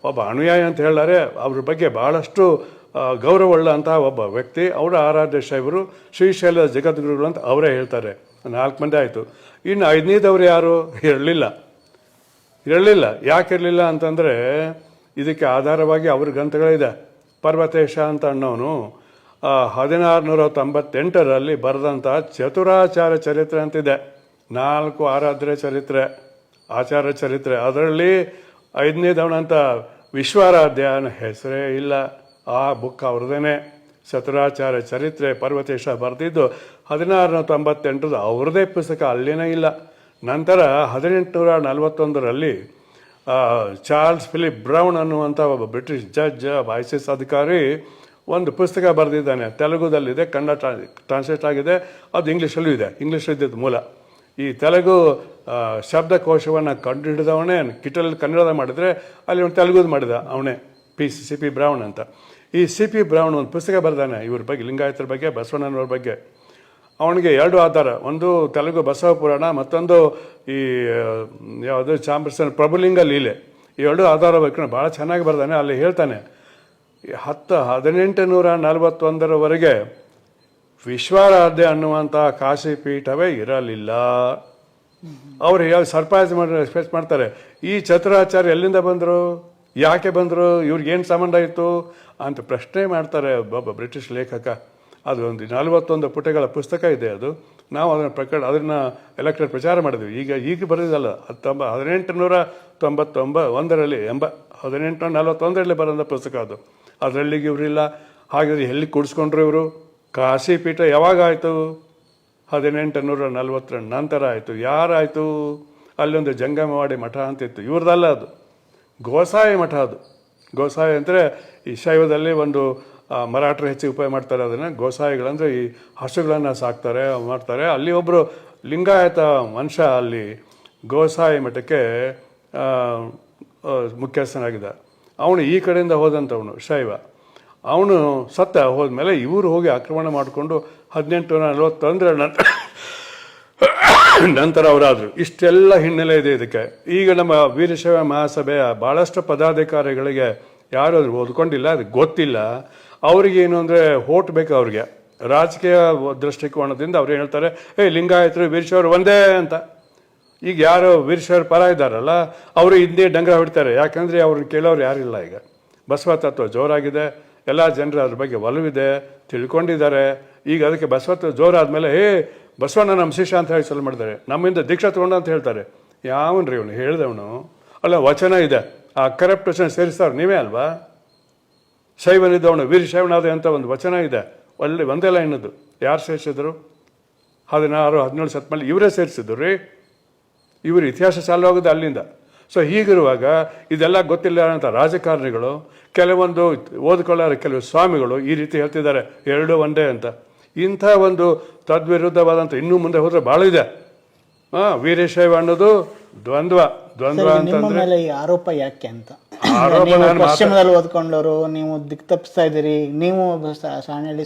ಒಬ್ಬ ಅನುಯಾಯಿ ಅಂತ ಹೇಳ್ತಾರೆ. ಅವ್ರ ಬಗ್ಗೆ ಭಾಳಷ್ಟು ಗೌರವವುಳ್ಳ ಅಂತ ಒಬ್ಬ ವ್ಯಕ್ತಿ. ಅವರ ಆರಾಧ್ಯ ಶೈವರು, ಶ್ರೀಶೈಲದ ಜಗದ್ಗುರುಗಳು ಅಂತ ಅವರೇ ಹೇಳ್ತಾರೆ. 4 ಮಂದಿ ಆಯಿತು. ಇನ್ನು 5ನೇದವ್ರು ಯಾರು? ಇರಲಿಲ್ಲ. ಯಾಕಿರಲಿಲ್ಲ ಅಂತಂದರೆ ಇದಕ್ಕೆ ಆಧಾರವಾಗಿ ಅವ್ರ ಗ್ರಂಥಗಳಿದೆ. ಪರ್ವತೇಶ ಅಂತ ಅನ್ನೋನು 1698ರಲ್ಲಿ ಬರೆದಂಥ ಚತುರಾಚಾರ್ಯ ಚರಿತ್ರೆ ಅಂತಿದೆ. 4 ಆರಾಧ್ಯ ಚರಿತ್ರೆ, ಆಚಾರ್ಯ ಚರಿತ್ರೆ. ಅದರಲ್ಲಿ 5ನೇದವನಂತ ವಿಶ್ವಾರಾಧ್ಯ ಅನ್ನೋ ಹೆಸರೇ ಇಲ್ಲ. ಆ ಬುಕ್ ಅವ್ರದ್ದೇನೆ. ಚತುರಾಚಾರ್ಯ ಚರಿತ್ರೆ ಪರ್ವತೇಶ ಬರೆದಿದ್ದು 1698 ಅವ್ರದ್ದೇ ಪುಸ್ತಕ, ಅಲ್ಲಿನೇ ಇಲ್ಲ. ನಂತರ 1841ರಲ್ಲಿ ಚಾರ್ಲ್ಸ್ ಫಿಲಿಪ್ ಬ್ರೌನ್ ಅನ್ನುವಂಥ ಒಬ್ಬ ಬ್ರಿಟಿಷ್ ಜಡ್ಜ್, ICS ಅಧಿಕಾರಿ ಒಂದು ಪುಸ್ತಕ ಬರೆದಿದ್ದಾನೆ. ತೆಲುಗುದಲ್ಲಿದೆ, ಕನ್ನಡ ಟ್ರಾನ್ಸ್ಲೇಟ್ ಆಗಿದೆ, ಅದು ಇಂಗ್ಲೀಷಲ್ಲೂ ಇದೆ. ಇಂಗ್ಲೀಷ್ ಇದ್ದಿದ್ದು ಮೂಲ. ಈ ತೆಲುಗು ಶಬ್ದಕೋಶವನ್ನು ಕಂಡುಹಿಡಿದವನೇ ಕನ್ನಡದ ಮಾಡಿದರೆ ಅಲ್ಲಿ ಒಂದು ತೆಲುಗುದು ಮಾಡಿದ ಅವನೇ, CP ಬ್ರೌನ್ ಅಂತ. ಈ CP ಬ್ರೌನ್ ಒಂದು ಪುಸ್ತಕ ಬರೆದಾನೆ ಇವ್ರ ಬಗ್ಗೆ, ಲಿಂಗಾಯತರ ಬಗ್ಗೆ, ಬಸವಣ್ಣನವ್ರ ಬಗ್ಗೆ. ಅವನಿಗೆ 2 ಆಧಾರ, ಒಂದು ತೆಲುಗು ಬಸವ ಪುರಾಣ, ಮತ್ತೊಂದು ಈ ಯಾವುದು ಚಾಂಬರ್ಸನ್ ಪ್ರಭುಲಿಂಗ ಲೀಲೆ. ಈ 2 ಆಧಾರ ಬೇಕು. ಭಾಳ ಚೆನ್ನಾಗಿ ಬರ್ದಾನೆ. ಅಲ್ಲಿ ಹೇಳ್ತಾನೆ 1841ರವರೆಗೆ ವಿಶ್ವಾರಾಧ್ಯ ಅನ್ನುವಂಥ ಕಾಶಿ ಪೀಠವೇ ಇರಲಿಲ್ಲ. ಅವ್ರು ಯಾವ ಸರ್ಪ್ರೈಸ್ ಎಕ್ಸ್ಪ್ರೆಸ್ ಮಾಡ್ತಾರೆ, ಈ ಚತುರಾಚಾರ್ಯ ಎಲ್ಲಿಂದ ಬಂದರು, ಯಾಕೆ ಬಂದರು, ಇವ್ರಿಗೇನು ಸಂಬಂಧ ಇತ್ತು ಅಂತ ಪ್ರಶ್ನೆ ಮಾಡ್ತಾರೆ ಒಬ್ಬ ಬ್ರಿಟಿಷ್ ಲೇಖಕ. ಅದು ಒಂದು 41 ಪುಟಗಳ ಪುಸ್ತಕ ಇದೆ. ಅದು ನಾವು ಅದನ್ನು ಎಲೆಕ್ಟ್ರೆಡ್ ಪ್ರಚಾರ ಮಾಡಿದ್ವಿ. ಈಗ ಬರೋದಲ್ಲ, 1841ರಲ್ಲಿ ಬರೋಂಥ ಪುಸ್ತಕ ಅದು. ಅದರಲ್ಲಿಗೆ ಇವರಿಲ್ಲ. ಹಾಗಾದ್ರೆ ಎಲ್ಲಿ ಕೂಡಿಸ್ಕೊಂಡ್ರು ಇವರು? ಕಾಶಿ ಪೀಠ ಯಾವಾಗ ಆಯಿತು? 1840 ನಂತರ ಆಯಿತು. ಯಾರಾಯಿತು? ಅಲ್ಲೊಂದು ಜಂಗಮವಾಡಿ ಮಠ ಅಂತಿತ್ತು, ಇವ್ರದ್ದಲ್ಲ ಅದು, ಗೋಸಾಯಿ ಮಠ ಅದು. ಗೋಸಾಯಿ ಅಂದರೆ ಈ ಶೈವದಲ್ಲಿ ಒಂದು ಮರಾಠರು ಹೆಚ್ಚಿಗೆ ಉಪಯೋಗ ಮಾಡ್ತಾರೆ ಅದನ್ನು. ಗೋಸಾಯಿಗಳಂದರೆ ಈ ಹಸುಗಳನ್ನು ಸಾಕ್ತಾರೆ, ಮಾಡ್ತಾರೆ. ಅಲ್ಲಿ ಒಬ್ಬರು ಲಿಂಗಾಯತ ಮನುಷ್ಯ ಅಲ್ಲಿ ಗೋಸಾಯಿ ಮಠಕ್ಕೆ ಮುಖ್ಯಸ್ಥನಾಗಿದ್ದ. ಅವನು ಈ ಕಡೆಯಿಂದ ಹೋದಂಥವನು ಶೈವ. ಅವನು ಸತ್ತ ಹೋದ್ಮೇಲೆ ಇವರು ಹೋಗಿ ಆಕ್ರಮಣ ಮಾಡಿಕೊಂಡು 1841 ನಂತರ ಅವರಾದರು. ಇಷ್ಟೆಲ್ಲ ಹಿನ್ನೆಲೆ ಇದೆ ಇದಕ್ಕೆ. ಈಗ ನಮ್ಮ ವೀರಶೈವ ಮಹಾಸಭೆಯ ಭಾಳಷ್ಟು ಪದಾಧಿಕಾರಿಗಳಿಗೆ ಯಾರು ಅದು ಓದ್ಕೊಂಡಿಲ್ಲ, ಅದು ಗೊತ್ತಿಲ್ಲ. ಅವ್ರಿಗೇನು ಅಂದರೆ ಹೋಟ್ ಬೇಕು ಅವ್ರಿಗೆ. ರಾಜಕೀಯ ದೃಷ್ಟಿಕೋನದಿಂದ ಅವ್ರು ಹೇಳ್ತಾರೆ, ಲಿಂಗಾಯತರು ವೀರಶೈವರು ಒಂದೇ ಅಂತ. ಈಗ ಯಾರು ವೀರಶೈವರ ಪರ ಇದ್ದಾರಲ್ಲ ಅವರು ಹಿಂದೆ ಡಂಗ್ರ ಹೊಡಿತಾರೆ. ಯಾಕಂದರೆ ಅವ್ರನ್ನ ಕೇಳೋರು ಯಾರಿಲ್ಲ. ಈಗ ಬಸವ ತತ್ವ ಜೋರಾಗಿದೆ, ಎಲ್ಲ ಜನರು ಅದ್ರ ಬಗ್ಗೆ ಒಲವಿದೆ, ತಿಳ್ಕೊಂಡಿದ್ದಾರೆ. ಈಗ ಅದಕ್ಕೆ ಬಸವತ್ವ ಜೋರಾದ್ಮೇಲೆ ಬಸವಣ್ಣ ನಮ್ಮ ಶಿಷ್ಯ ಅಂತ ಹೇಳಿ ಚಾಲು ಮಾಡಿದ್ದಾರೆ. ನಮ್ಮಿಂದ ದೀಕ್ಷಾ ತಗೊಂಡ ಅಂತ ಹೇಳ್ತಾರೆ. ಯಾವನ್ರಿ ಇವನು ಹೇಳಿದವನು? ಅಲ್ಲ, ವಚನ ಇದೆ. ಆ ಕರಪ್ಟ್ ವಚನ ಸೇರಿಸ್ತಾರೆ ನೀವೇ ಅಲ್ವಾ? ಶೈವನಿದ್ದವನು ವೀರಶೈವನಾದ ಅಂತ ಒಂದು ವಚನ ಇದೆ, ಒಂದೇ ಲೈನದು. ಯಾರು ಸೇರಿಸಿದ್ರು? 16-17 ಶತಮಾನ ಇವರೇ ಸೇರಿಸಿದ್ರು ರೀ. ಇವರು ಇತಿಹಾಸ ಚಾಲು ಆಗೋದು ಅಲ್ಲಿಂದ. ಸೊ ಹೀಗಿರುವಾಗ ಇದೆಲ್ಲ ಗೊತ್ತಿಲ್ಲ ಅಂತ ರಾಜಕಾರಣಿಗಳು, ಕೆಲವೊಂದು ಓದ್ಕೊಳ್ಳೋರು ಕೆಲವು ಸ್ವಾಮಿಗಳು ಈ ರೀತಿ ಹೇಳ್ತಿದ್ದಾರೆ, 2 ಒಂದೇ ಅಂತ. ಇಂಥ ಒಂದು ತದ್ವಿರುದ್ಧವಾದಂಥ ಇನ್ನೂ ಮುಂದೆ ಹೋದರೆ ಭಾಳ ಇದೆ. ವೀರಶೈವ ಅನ್ನೋದು ದ್ವಂದ್ವ ಅಂತಂದ್ರೆ ಮೇಲೆ ಈ ಆರೋಪ ಯಾಕೆ ಅಂತ. ಪಶ್ಚಿಮದಲ್ಲಿ ಓದ್ಕೊಂಡವರು ನೀವು ದಿಕ್ ತಪ್ಪಿಸ್ತಾ ಇದ್ದೀರಿ, ನೀವು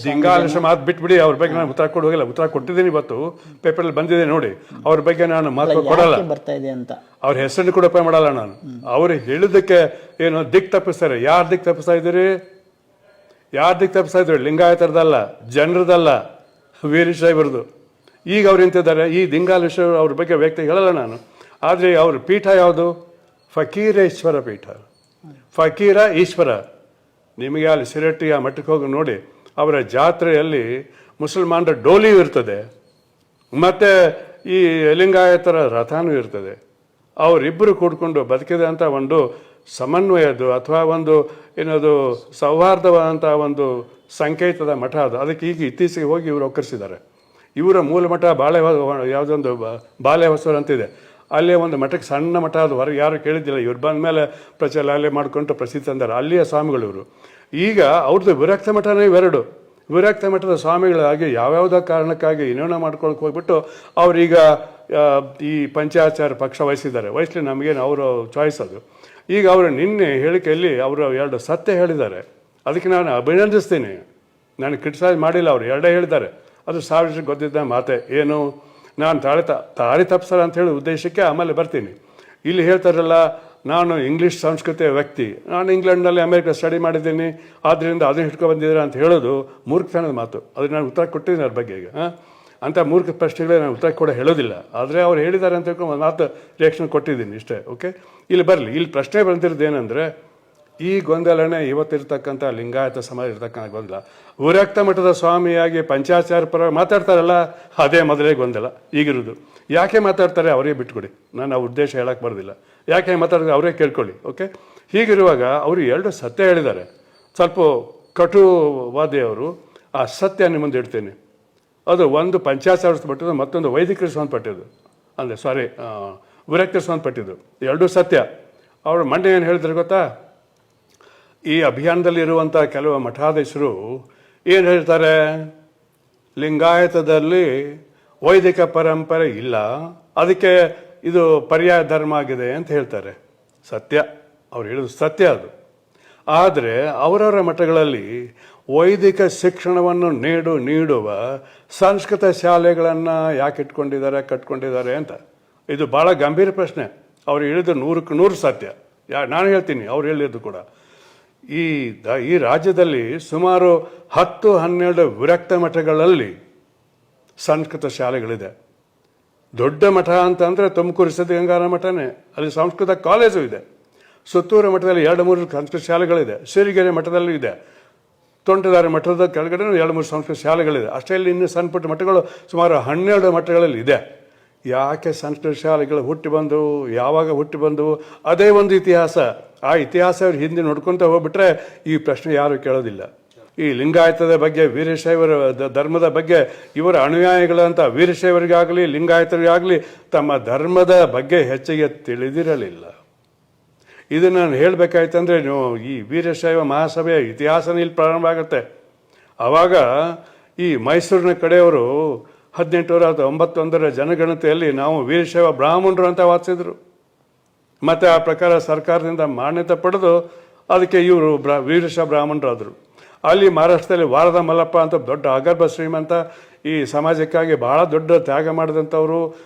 ಲಿಂಗಾಲೇಶ ಮಾತು ಬಿಟ್ಬಿಡಿ. ಅವ್ರ ಬಗ್ಗೆ ನಾನು ಉತ್ತರ ಕೊಡ ಹೋಗಿಲ್ಲ. ಉತ್ತರ ಕೊಟ್ಟಿದ್ದೀನಿ, ಇವತ್ತು ಪೇಪರಲ್ಲಿ ಬಂದಿದೆ ನೋಡಿ. ಅವ್ರ ಬಗ್ಗೆ ನಾನು ಮಾತು ಕೊಡಲ್ಲ, ಬರ್ತಾ ಇದೆ ಅಂತ. ಅವ್ರ ಹೆಸರನ್ನು ಕೂಡ ಉಪಯೋಗ ಮಾಡಲ್ಲ ನಾನು. ಅವ್ರು ಹೇಳಿದ್ದಕ್ಕೆ ಏನು ದಿಕ್ ತಪ್ಪಿಸ್ತಾರೆ. ಯಾರು ದಿಕ್ ತಪ್ಪಿಸ್ತಾ ಇದ್ದೀರಿ? ಯಾರು ದಿಕ್ ತಪ್ಪಿಸ್ತಾ ಇದ್ರು? ಲಿಂಗಾಯತರದಲ್ಲ, ಜನರದಲ್ಲ, ವೀರಶೈವರದು. ಈಗ ಅವ್ರು ನಿಂತಿದ್ದಾರೆ. ಈ ಲಿಂಗಾಲೇಶ ಅವ್ರ ಬಗ್ಗೆ ವ್ಯಕ್ತಿ ಹೇಳಲ್ಲ ನಾನು. ಆದರೆ ಅವ್ರ ಪೀಠ ಯಾವುದು? ಫಕೀರೇಶ್ವರ ಪೀಠ. ಫಕೀರ ಈಶ್ವರ. ನಿಮಗೆ ಅಲ್ಲಿ ಸಿರಟ್ಟಿ ಆ ಮಠಕ್ಕೆ ಹೋಗಿ ನೋಡಿ, ಅವರ ಜಾತ್ರೆಯಲ್ಲಿ ಮುಸಲ್ಮಾನರ ಡೋಲಿಯೂ ಇರ್ತದೆ, ಮತ್ತು ಈ ಲಿಂಗಾಯತರ ರಥನೂ ಇರ್ತದೆ. ಅವರಿಬ್ಬರು ಕೂಡ್ಕೊಂಡು ಬದುಕಿದಂಥ ಒಂದು ಸಮನ್ವಯದ್ದು ಅಥವಾ ಒಂದು ಏನದು ಸೌಹಾರ್ದವಾದಂಥ ಒಂದು ಸಂಕೇತದ ಮಠ ಅದು. ಅದಕ್ಕೆ ಈಗ ಇತ್ತೀಚೆಗೆ ಹೋಗಿ ಇವರು ಒಕ್ಕರಿಸಿದ್ದಾರೆ. ಇವರ ಮೂಲ ಮಠ ಯಾವುದೊಂದು ಬಾಲೆಹೊಸೂರು ಅಂತಿದೆ, ಅಲ್ಲೇ ಒಂದು ಮಠಕ್ಕೆ ಸಣ್ಣ ಮಠ ಅದು. ಹೊರಗೆ ಯಾರು ಕೇಳಿದ್ದಿಲ್ಲ. ಇವ್ರು ಬಂದ ಮೇಲೆ ಪ್ರಚಲಾಲೆ ಮಾಡಿಕೊಂಡು ಪ್ರಸಿದ್ಧ ಅಂತಾರೆ. ಅಲ್ಲಿಯ ಸ್ವಾಮಿಗಳು ಇವರು. ಈಗ ಅವ್ರದ್ದು ವಿರಕ್ತ ಮಠನೇ ಇವೆರಡು. ವಿರಕ್ತ ಮಠದ ಸ್ವಾಮಿಗಳಾಗಿ ಯಾವ್ಯಾವುದೋ ಕಾರಣಕ್ಕಾಗಿ ಏನೇನೋ ಮಾಡ್ಕೊಳಕ್ಕೆ ಹೋಗ್ಬಿಟ್ಟು ಅವ್ರೀಗ ಈ ಪಂಚಾಚಾರ ಪಕ್ಷ ವಹಿಸಿದ್ದಾರೆ. ನಮಗೇನು ಅವರು ಚಾಯ್ಸ್ ಅದು. ಈಗ ಅವರು ನಿನ್ನೆ ಹೇಳಿಕೆಯಲ್ಲಿ ಅವರು 2 ಸತ್ಯ ಹೇಳಿದ್ದಾರೆ. ಅದಕ್ಕೆ ನಾನು ಅಭಿನಂದಿಸ್ತೀನಿ. ನಾನು ಕ್ರಿಟಿಸೈಸ್ ಮಾಡಿಲ್ಲ. ಅವರು 2 ಹೇಳಿದ್ದಾರೆ. ಅದು ಸಾರ್ವಜನಿಕ ಗೊತ್ತಿದ್ದ ಮಾತೆ. ಏನು, ನಾನು ದಾರಿ ತಪ್ಪಿಸಲ್ಲ ಅಂತ ಹೇಳಿ ಉದ್ದೇಶಕ್ಕೆ ಆಮೇಲೆ ಬರ್ತೀನಿ. ಇಲ್ಲಿ ಹೇಳ್ತಾರಲ್ಲ, ನಾನು ಇಂಗ್ಲೀಷ್ ಸಂಸ್ಕೃತಿಯ ವ್ಯಕ್ತಿ, ನಾನು ಇಂಗ್ಲೆಂಡ್ನಲ್ಲಿ ಅಮೇರಿಕ ಸ್ಟಡಿ ಮಾಡಿದ್ದೀನಿ, ಆದ್ದರಿಂದ ಅದನ್ನು ಹಿಡ್ಕೊಂಡು ಬಂದಿದ್ದೀರಾ ಅಂತ ಹೇಳೋದು ಮೂರ್ಖತನದ ಮಾತು. ಅದಕ್ಕೆ ನಾನು ಉತ್ತರ ಕೊಟ್ಟಿದ್ದೀನಿ ಅದ್ರ ಬಗ್ಗೆ. ಈಗ ಅಂಥ ಮೂರ್ಖ ಪ್ರಶ್ನೆಗಳೇ ನಾನು ಉತ್ತರ ಕೂಡ ಹೇಳೋದಿಲ್ಲ. ಆದರೆ ಅವ್ರು ಹೇಳಿದ್ದಾರೆ ಅಂತ ಹೇಳ್ಕೊಂಡು ಒಂದು ಮಾತು ರಿಯಾಕ್ಷನ್ ಕೊಟ್ಟಿದ್ದೀನಿ ಇಷ್ಟೇ. ಓಕೆ, ಇಲ್ಲಿ ಬರಲಿ. ಇಲ್ಲಿ ಪ್ರಶ್ನೆ ಬಂದಿರೋದು ಏನಂದರೆ, ಈ ಗೊಂದಲನೇ ಇವತ್ತಿರ್ತಕ್ಕಂಥ ಲಿಂಗಾಯತ ಸಮಾಜ ಇರ್ತಕ್ಕಂಥ ಗೊಂದಲ. ವಿರಕ್ತ ಮಠದ ಸ್ವಾಮಿಯಾಗಿ ಪಂಚಾಚಾರ ಪರ ಮಾತಾಡ್ತಾರಲ್ಲ, ಅದೇ ಮೊದಲೇ ಗೊಂದಲ ಈಗಿರೋದು. ಯಾಕೆ ಮಾತಾಡ್ತಾರೆ ಅವರೇ ಬಿಟ್ಕೊಡಿ. ನಾನು ಆ ಉದ್ದೇಶ ಹೇಳಕ್ಕೆ ಬರೋದಿಲ್ಲ. ಯಾಕೆ ಮಾತಾಡಿದ್ರೆ ಅವರೇ ಕೇಳ್ಕೊಳ್ಳಿ. ಓಕೆ, ಹೀಗಿರುವಾಗ ಅವರು 2 ಸತ್ಯ ಹೇಳಿದ್ದಾರೆ. ಸ್ವಲ್ಪ ಕಟುವಾದಿಯವರು ಆ ಸತ್ಯ ನಿಮ್ಮ ಮುಂದೆ ಇಡ್ತೇನೆ. ಅದು ಒಂದು ಪಂಚಾಯತ್ ಸಂಬಂಧಪಟ್ಟಿದ್ದು, ಮತ್ತೊಂದು ವೈದಿಕರಿಗೆ ಸಂಬಂಧಪಟ್ಟಿದ್ದು, ಅಂದರೆ ವಿರಕ್ತಿಗೆ ಸಂಬಂಧಪಟ್ಟಿದ್ದು. 2 ಸತ್ಯ. ಅವರು ಮಂಡ್ಯ ಏನು ಹೇಳಿದ್ರೆ ಗೊತ್ತಾ, ಈ ಅಭಿಯಾನದಲ್ಲಿ ಇರುವಂಥ ಕೆಲವು ಮಠಾಧೀಶರು ಏನು ಹೇಳ್ತಾರೆ, ಲಿಂಗಾಯತದಲ್ಲಿ ವೈದಿಕ ಪರಂಪರೆ ಇಲ್ಲ, ಅದಕ್ಕೆ ಇದು ಪರ್ಯಾಯ ಧರ್ಮ ಆಗಿದೆ ಅಂತ ಹೇಳ್ತಾರೆ. ಸತ್ಯ, ಅವ್ರು ಹೇಳೋದು ಸತ್ಯ ಅದು. ಆದರೆ ಅವರವರ ಮಠಗಳಲ್ಲಿ ವೈದಿಕ ಶಿಕ್ಷಣವನ್ನು ನೀಡುವ ಸಂಸ್ಕೃತ ಶಾಲೆಗಳನ್ನು ಯಾಕೆ ಕಟ್ಕೊಂಡಿದ್ದಾರೆ ಅಂತ. ಇದು ಭಾಳ ಗಂಭೀರ ಪ್ರಶ್ನೆ. ಅವ್ರು ಹೇಳಿದ್ದು 100ಕ್ಕೆ 100 ಸತ್ಯ. ನಾನು ಹೇಳ್ತೀನಿ, ಅವ್ರು ಹೇಳಿದ್ದು ಕೂಡ. ಈ ರಾಜ್ಯದಲ್ಲಿ ಸುಮಾರು 10-12 ವಿರಕ್ತ ಮಠಗಳಲ್ಲಿ ಸಂಸ್ಕೃತ ಶಾಲೆಗಳಿದೆ. ದೊಡ್ಡ ಮಠ ಅಂತಂದರೆ ತುಮಕೂರು ಸಿದ್ಧಗಂಗಾರ ಮಠನೇ, ಅಲ್ಲಿ ಸಂಸ್ಕೃತ ಕಾಲೇಜು ಇದೆ. ಸುತ್ತೂರು ಮಠದಲ್ಲಿ 2-3 ಸಂಸ್ಕೃತ ಶಾಲೆಗಳಿದೆ. ಸಿರಿಗೆರೆ ಮಠದಲ್ಲೂ ಇದೆ. ತೋಂಟದಾರ್ಯ ಮಠದ ಕೆಳಗಡೆ 2-3 ಸಂಸ್ಕೃತ ಶಾಲೆಗಳಿದೆ. ಅಷ್ಟೇ ಇಲ್ಲಿ ಇನ್ನೂ ಸಣ್ಣ ಪುಟ್ಟ ಮಠಗಳು ಸುಮಾರು 12 ಮಠಗಳಲ್ಲಿ ಇದೆ. ಯಾಕೆ ಸಂಸ್ಕೃತ ಶಾಲೆಗಳು ಹುಟ್ಟಿ ಬಂದವು, ಯಾವಾಗ ಹುಟ್ಟಿ ಬಂದವು, ಅದೇ ಒಂದು ಇತಿಹಾಸ. ಆ ಇತಿಹಾಸ ಅವ್ರು ಹಿಂದೆ ನೋಡ್ಕೊತ ಹೋಗ್ಬಿಟ್ರೆ ಈ ಪ್ರಶ್ನೆ ಯಾರು ಕೇಳೋದಿಲ್ಲ. ಈ ಲಿಂಗಾಯತದ ಬಗ್ಗೆ, ವೀರಶೈವರ ಧರ್ಮದ ಬಗ್ಗೆ ಇವರ ಅನುಯಾಯಿಗಳಂತ ವೀರಶೈವರಿಗಾಗಲಿ ಲಿಂಗಾಯತರಿಗಾಗಲಿ ತಮ್ಮ ಧರ್ಮದ ಬಗ್ಗೆ ಹೆಚ್ಚಿಗೆ ತಿಳಿದಿರಲಿಲ್ಲ. ಇದನ್ನು ನಾನು ಹೇಳಬೇಕಾಯ್ತಂದ್ರೆ ನೀವು ಈ ವೀರಶೈವ ಮಹಾಸಭೆಯ ಇತಿಹಾಸನೇ ಇಲ್ಲಿ ಪ್ರಾರಂಭ ಆಗುತ್ತೆ. ಆವಾಗ ಈ ಮೈಸೂರಿನ ಕಡೆಯವರು 1891 ಜನಗಣತಿಯಲ್ಲಿ ನಾವು ವೀರಶೈವ ಬ್ರಾಹ್ಮಣರು ಅಂತ ವಾದಿಸಿದ್ರು. ಮತ್ತು ಆ ಪ್ರಕಾರ ಸರ್ಕಾರದಿಂದ ಮಾನ್ಯತೆ ಪಡೆದು ಅದಕ್ಕೆ ಇವರು ವೀರಶೈವ ಬ್ರಾಹ್ಮಣರಾದರು. ಅಲ್ಲಿ ಮಹಾರಾಷ್ಟ್ರದಲ್ಲಿ ವಾರದ ಮಲ್ಲಪ್ಪ ಅಂತ ದೊಡ್ಡ ಅಗರ್ಭ ಶ್ರೀಮಂತ, ಈ ಸಮಾಜಕ್ಕಾಗಿ ಭಾಳ ದೊಡ್ಡ ತ್ಯಾಗ ಮಾಡಿದಂಥವ್ರು,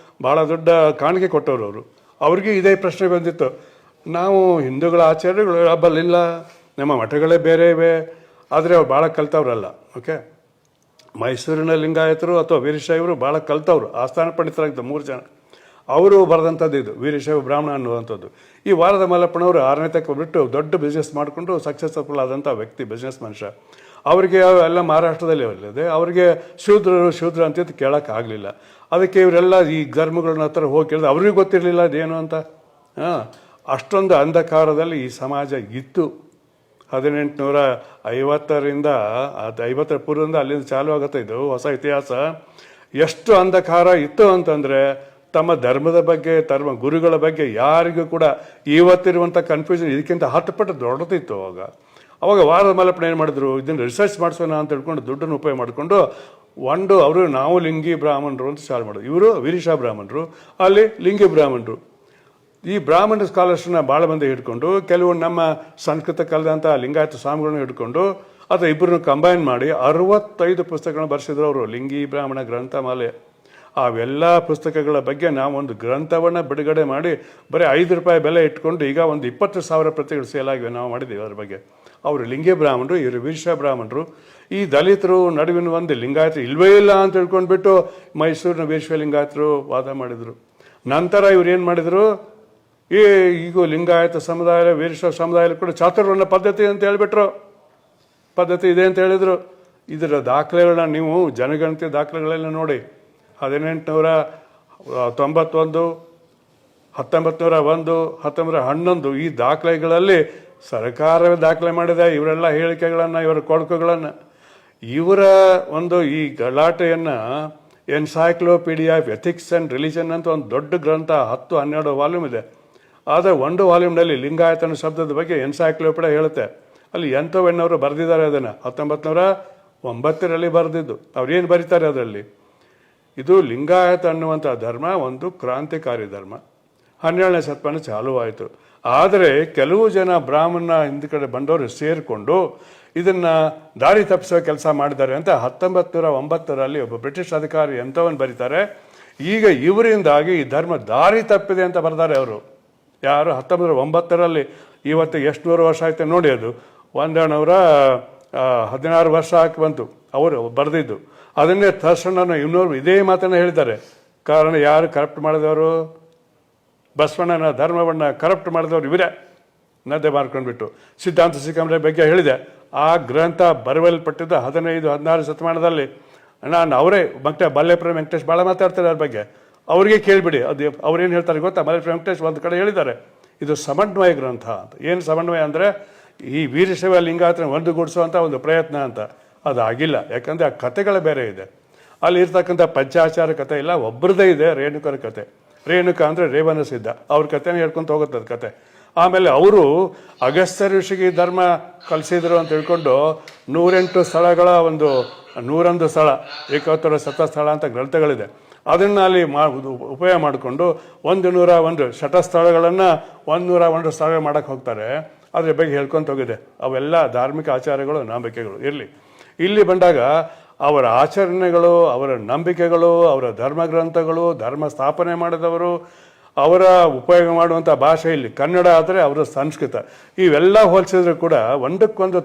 ಭಾಳ ದೊಡ್ಡ ಕಾಣಿಕೆ ಕೊಟ್ಟವರು ಅವರು. ಅವ್ರಿಗೆ ಇದೇ ಪ್ರಶ್ನೆ ಬಂದಿತ್ತು, ನಾವು ಹಿಂದೂಗಳ ಆಚಾರ್ಯಗಳು ಹಬ್ಬಲಿಲ್ಲ, ನಮ್ಮ ಮಠಗಳೇ ಬೇರೆ ಇವೆ, ಆದರೆ ಅವ್ರು ಭಾಳ ಕಲ್ತವ್ರಲ್ಲ. ಓಕೆ, ಮೈಸೂರಿನ ಲಿಂಗಾಯತರು ಅಥವಾ ವೀರಶೈವರು ಭಾಳ ಕಲ್ತವ್ರು, ಆಸ್ಥಾನ ಪಂಡಿತರಾಗಿದ್ದ 3 ಜನ. ಅವರು ಬರೆದಂಥದ್ದು ಇದು ವೀರಶೈವ ಬ್ರಾಹ್ಮಣ ಅನ್ನುವಂಥದ್ದು. ಈ ವಾರದ ಮಲ್ಲಪ್ಪನವರು 6ನೇ ತಕ್ಕ ಬಿಟ್ಟು ದೊಡ್ಡ ಬಿಸ್ನೆಸ್ ಮಾಡಿಕೊಂಡು ಸಕ್ಸಸ್ಫುಲ್ ಆದಂಥ ವ್ಯಕ್ತಿ, ಬಿಸ್ನೆಸ್ ಮನುಷ್ಯ. ಅವರಿಗೆ ಎಲ್ಲ ಮಹಾರಾಷ್ಟ್ರದಲ್ಲಿ ಅಲ್ಲದೆ ಅವರಿಗೆ ಶೂದ್ರ ಅಂತ ಕೇಳೋಕ್ಕಾಗಲಿಲ್ಲ. ಅದಕ್ಕೆ ಇವರೆಲ್ಲ ಈ ಧರ್ಮಗಳನ್ನ ಹತ್ರ ಹೋಗಿ ಕೇಳಿದ್ರೆ ಅವ್ರಿಗೆ ಗೊತ್ತಿರಲಿಲ್ಲ ಅದೇನು ಅಂತ. ಅಷ್ಟೊಂದು ಅಂಧಕಾರದಲ್ಲಿ ಈ ಸಮಾಜ ಇತ್ತು. 1850ರಿಂದ 50ರ ಪೂರ್ವದಿಂದ ಅಲ್ಲಿಂದ ಚಾಲು ಆಗುತ್ತೆ ಇದು ಹೊಸ ಇತಿಹಾಸ. ಎಷ್ಟು ಅಂಧಕಾರ ಇತ್ತು ಅಂತಂದರೆ ತಮ್ಮ ಧರ್ಮದ ಬಗ್ಗೆ, ಗುರುಗಳ ಬಗ್ಗೆ ಯಾರಿಗೂ ಕೂಡ ಇವತ್ತಿರುವಂಥ ಕನ್ಫ್ಯೂಷನ್ ಇದಕ್ಕಿಂತ 10 ಪಟ್ಟು ದೊಡ್ಡದಿತ್ತು ಅವಾಗ ವಾರದ ಮಲ್ಲಪ್ಪನ ಏನು ಮಾಡಿದ್ರು, ಇದನ್ನು ರಿಸರ್ಚ್ ಮಾಡಿಸೋಣ ಅಂತ ಹೇಳ್ಕೊಂಡು ದುಡ್ಡನ್ನು ಉಪಯೋಗ ಮಾಡಿಕೊಂಡು ಅವರು ನಾವು ಲಿಂಗಿ ಬ್ರಾಹ್ಮಣರು ಅಂತ ಚಾಲು ಮಾಡಿದ್ರು. ಇವರು ವೀರಶೈವ ಬ್ರಾಹ್ಮಣರು, ಅಲ್ಲಿ ಲಿಂಗಿ ಬ್ರಾಹ್ಮಣರು. ಈ ಬ್ರಾಹ್ಮಣ ಸ್ಕಾಲರ್ಸ್ನ ಭಾಳ ಮಂದಿ ಹಿಡ್ಕೊಂಡು, ಕೆಲವು ನಮ್ಮ ಸಂಸ್ಕೃತ ಕಲಿದಂಥ ಲಿಂಗಾಯತ ಸ್ವಾಮಿಗಳನ್ನ ಹಿಡ್ಕೊಂಡು ಅಥವಾ ಇಬ್ಬರನ್ನು ಕಂಬೈನ್ ಮಾಡಿ 65 ಪುಸ್ತಕಗಳನ್ನ ಬರೆಸಿದ್ರು ಅವರು, ಲಿಂಗಿ ಬ್ರಾಹ್ಮಣ ಗ್ರಂಥಮಾಲೆ. ಅವೆಲ್ಲ ಪುಸ್ತಕಗಳ ಬಗ್ಗೆ ನಾವು ಒಂದು ಗ್ರಂಥವನ್ನು ಬಿಡುಗಡೆ ಮಾಡಿ ಬರೀ ₹5 ಬೆಲೆ ಇಟ್ಕೊಂಡು ಈಗ ಒಂದು 20,000 ಪ್ರತಿಗಳು ಸೇಲ್ ಆಗಿವೆ. ನಾವು ಮಾಡಿದ್ದೀವಿ ಅದ್ರ ಬಗ್ಗೆ. ಅವರು ಲಿಂಗಿ ಬ್ರಾಹ್ಮಣರು, ಇವರು ವೀರಶೈವ ಬ್ರಾಹ್ಮಣರು. ಈ ದಲಿತರು ನಡುವಿನ ಒಂದು ಲಿಂಗಾಯತರು ಇಲ್ವೇ ಇಲ್ಲ ಅಂತ ತಿಳ್ಕೊಂಡ್ಬಿಟ್ಟು ಮೈಸೂರಿನ ವೀರಶೈವ ಲಿಂಗಾಯತರು ವಾದ ಮಾಡಿದರು. ನಂತರ ಇವ್ರು ಏನು ಮಾಡಿದರು, ಈಗ ಲಿಂಗಾಯತ ಸಮುದಾಯ, ವೀರಶೈವ ಸಮುದಾಯ ಕೂಡ ಚಾತುರ್ವರ್ಣ ಪದ್ಧತಿ ಅಂತ ಹೇಳ್ಬಿಟ್ರು. ಪದ್ಧತಿ ಇದೆ ಅಂತ ಹೇಳಿದರು. ಇದರ ದಾಖಲೆಗಳನ್ನ ನೀವು ಜನಗಣತಿ ದಾಖಲೆಗಳೆಲ್ಲ ನೋಡಿ. 1891, 1901, 1911 ಈ ದಾಖಲೆಗಳಲ್ಲಿ ಸರ್ಕಾರವೇ ದಾಖಲೆ ಮಾಡಿದೆ ಇವರೆಲ್ಲ ಹೇಳಿಕೆಗಳನ್ನು, ಇವರ ಕೊಡುಕುಗಳನ್ನು. ಇವರ ಒಂದು ಈ ಗಲಾಟೆಯನ್ನು encyclopedia of ethics and religion ಅಂತ ಒಂದು ದೊಡ್ಡ ಗ್ರಂಥ 10-12 ವಾಲ್ಯೂಮ್ ಇದೆ. ಆದರೆ ಒಂದು ವಾಲ್ಯೂಮ್ನಲ್ಲಿ ಲಿಂಗಾಯತನ ಶಬ್ದದ ಬಗ್ಗೆ ಎನ್ಸೈಕ್ಲೋಪೀಡಿಯಾ ಹೇಳುತ್ತೆ. ಅಲ್ಲಿ ಎಂಥವೆಣ್ಣವರು ಬರೆದಿದ್ದಾರೆ ಅದನ್ನು 1909ರಲ್ಲಿ ಬರೆದಿದ್ದು. ಅವ್ರೇನು ಬರೀತಾರೆ ಅದರಲ್ಲಿ, ಇದು ಲಿಂಗಾಯತ ಅನ್ನುವಂಥ ಧರ್ಮ ಒಂದು ಕ್ರಾಂತಿಕಾರಿ ಧರ್ಮ. 12ನೇ ಶತಮಾನ ಚಾಲುವಾಯಿತು. ಆದರೆ ಕೆಲವು ಜನ ಬ್ರಾಹ್ಮಣ ಹಿಂದ ಕಡೆ ಬಂದವರು ಸೇರಿಕೊಂಡು ಇದನ್ನು ದಾರಿ ತಪ್ಪಿಸೋ ಕೆಲಸ ಮಾಡಿದ್ದಾರೆ ಅಂತ 1909ರಲ್ಲಿ ಒಬ್ಬ ಬ್ರಿಟಿಷ್ ಅಧಿಕಾರಿ ಎಂಥವನ್ನ ಬರೀತಾರೆ, ಈಗ ಇವರಿಂದಾಗಿ ಈ ಧರ್ಮ ದಾರಿ ತಪ್ಪಿದೆ ಅಂತ ಬರ್ತಾರೆ ಅವರು. ಯಾರು 1909ರಲ್ಲಿ. ಇವತ್ತು ಎಷ್ಟು 100 ವರ್ಷ ಆಯ್ತು ನೋಡಿ. ಅದು 16 ವರ್ಷ ಹಾಕಿ ಬಂತು ಅವರು ಬರೆದಿದ್ದು. ಅದನ್ನೇ ತರ್ಸಣ್ಣನ ಇನ್ನೊರು ಇದೇ ಮಾತನ್ನು ಹೇಳಿದ್ದಾರೆ. ಕಾರಣ ಯಾರು ಕರಪ್ಟ್ ಮಾಡಿದವರು, ಬಸವಣ್ಣನ ಧರ್ಮವನ್ನು ಕರಪ್ಟ್ ಮಾಡಿದವರು ಇವರೇ, ನದ್ದೆ ಮಾಡ್ಕೊಂಡ್ಬಿಟ್ಟು. ಸಿದ್ಧಾಂತ ಸಿಕ್ಕಂಬರ ಬಗ್ಗೆ ಹೇಳಿದೆ. ಆ ಗ್ರಂಥ ಬರೆಯಲ್ಪಟ್ಟಿದ್ದು 15-16 ಶತಮಾನದಲ್ಲಿ. ನಾನು ಅವರೇ ಮಲ್ಲೇಪುರ ವೆಂಕಟೇಶ್ ಭಾಳ ಮಾತಾಡ್ತಾರೆ ಅದ್ರ ಬಗ್ಗೆ. ಅವ್ರಿಗೆ ಕೇಳಿಬಿಡಿ, ಅದು ಅವ್ರೇನು ಹೇಳ್ತಾರೆ ಗೊತ್ತಾ. ಮಲ್ಲೇಪುರ ವೆಂಕಟೇಶ್ ಒಂದು ಕಡೆ ಹೇಳಿದ್ದಾರೆ ಇದು ಸಮನ್ವಯ ಗ್ರಂಥ ಅಂತ. ಏನು ಸಮನ್ವಯ ಅಂದರೆ ಈ ವೀರಶೈವ ಲಿಂಗಾಯತನ ಒಂದುಗೂಡಿಸುವಂಥ ಒಂದು ಪ್ರಯತ್ನ ಅಂತ. ಅದು ಆಗಿಲ್ಲ, ಯಾಕಂದರೆ ಆ ಕಥೆಗಳು ಬೇರೆ ಇದೆ. ಅಲ್ಲಿ ಇರ್ತಕ್ಕಂಥ ಪಂಚಾಚಾರ ಕಥೆ ಇಲ್ಲ, ಒಬ್ಬರದೇ ಇದೆ ರೇಣುಕರ ಕತೆ. ರೇಣುಕ ಅಂದರೆ ರೇವಣ ಸಿದ್ಧ, ಅವ್ರ ಕಥೆನ ಹೇಳ್ಕೊಂತ ಹೋಗುತ್ತೆ ಅದು ಕತೆ. ಆಮೇಲೆ ಅವರು ಅಗಸ್ತ್ಯ ಋಷಿಗೆ ಧರ್ಮ ಕಲಿಸಿದ್ರು ಅಂತ ಹೇಳ್ಕೊಂಡು 108 ಸ್ಥಳಗಳ ಒಂದು 101 ಸ್ಥಳ ಏಕೋತ್ತರ ಸತಸ್ಥಳ ಅಂತ ಗ್ರಂಥಗಳಿದೆ. ಅದನ್ನು ಅಲ್ಲಿ ಉಪಯೋಗ ಮಾಡಿಕೊಂಡು 101 ಶತಸ್ಥಳಗಳನ್ನು 101 ಸ್ಥಳ ಮಾಡೋಕ್ಕೆ ಹೋಗ್ತಾರೆ. ಅದ್ರ ಬಗ್ಗೆ ಹೇಳ್ಕೊಂತ ಹೋಗಿದೆ. ಅವೆಲ್ಲ ಧಾರ್ಮಿಕ ಆಚಾರಗಳು, ನಂಬಿಕೆಗಳು ಇರಲಿ. ಇಲ್ಲಿ ಬಂದಾಗ ಅವರ ಆಚರಣೆಗಳು, ಅವರ ನಂಬಿಕೆಗಳು, ಅವರ ಧರ್ಮಗ್ರಂಥಗಳು, ಧರ್ಮ ಸ್ಥಾಪನೆ ಮಾಡಿದವರು, ಅವರ ಉಪಯೋಗ ಮಾಡುವಂಥ ಭಾಷೆ ಇಲ್ಲಿ ಕನ್ನಡ ಆದರೆ ಅವರ ಸಂಸ್ಕೃತ, ಇವೆಲ್ಲ ಹೋಲಿಸಿದ್ರು ಕೂಡ ಒಂದಕ್ಕೊಂದು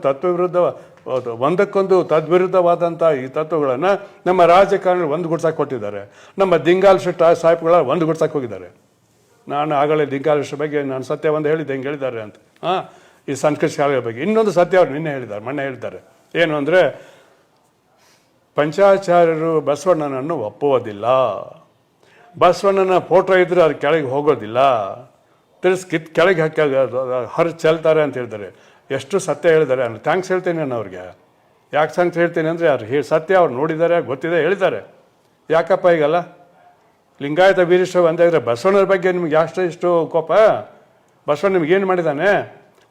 ತದ್ವಿರುದ್ಧವಾದಂಥ ಈ ತತ್ವಗಳನ್ನು ನಮ್ಮ ರಾಜಕಾರಣಿ ಒಂದುಗೂಡ್ಸಕ್ಕೆ ಕೊಟ್ಟಿದ್ದಾರೆ. ನಮ್ಮ ದಿಂಗಾಲ್ ಸಾಹಿಬ್ಗಳ ಒಂದುಗೂಡ್ಸಕ್ಕೆ ಹೋಗಿದ್ದಾರೆ. ನಾನು ಆಗಲೇ ದಿಂಗಾಲ್ ಬಗ್ಗೆ ನಾನು ಸತ್ಯ ಒಂದು ಹೇಳಿದ್ದೆ, ಹೆಂಗೆ ಹೇಳಿದ್ದಾರೆ ಅಂತ. ಈ ಸಂಸ್ಕೃತ ಶಾಲೆಗಳ ಬಗ್ಗೆ ಇನ್ನೊಂದು ಸತ್ಯ ಅವ್ರು ಮೊನ್ನೆ ಹೇಳಿದ್ದಾರೆ. ಏನು ಅಂದರೆ, ಪಂಚಾಚಾರ್ಯರು ಬಸವಣ್ಣನನ್ನು ಒಪ್ಪುವುದಿಲ್ಲ, ಬಸವಣ್ಣನ ಫೋಟೋ ಇದ್ರೆ ಅದು ಕೆಳಗೆ ಹೋಗೋದಿಲ್ಲ, ಕೆಳಗೆ ಹಾಕಿ ಚೆಲ್ತಾರೆ ಅಂತ ಹೇಳ್ತಾರೆ. ಎಷ್ಟು ಸತ್ಯ ಹೇಳಿದ್ದಾರೆ. ಥ್ಯಾಂಕ್ಸ್ ಹೇಳ್ತೇನೆ ನಾನು ಅವ್ರಿಗೆ. ಯಾಕೆ ಥ್ಯಾಂಕ್ಸ್ ಹೇಳ್ತೇನೆ ಅಂದರೆ ಅವ್ರು ಸತ್ಯ ಅವ್ರು ನೋಡಿದ್ದಾರೆ, ಗೊತ್ತಿದೆ, ಹೇಳಿದ್ದಾರೆ. ಯಾಕಪ್ಪ ಈಗಲ್ಲ ಲಿಂಗಾಯತ ವೀರಶೈವ ಅಂತ ಹೇಳಿದ್ರೆ ಬಸವಣ್ಣರ ಬಗ್ಗೆ ನಿಮ್ಗೆ ಇಷ್ಟು ಕೋಪ? ಬಸವಣ್ಣ ನಿಮ್ಗೇನು ಮಾಡಿದ್ದಾನೆ?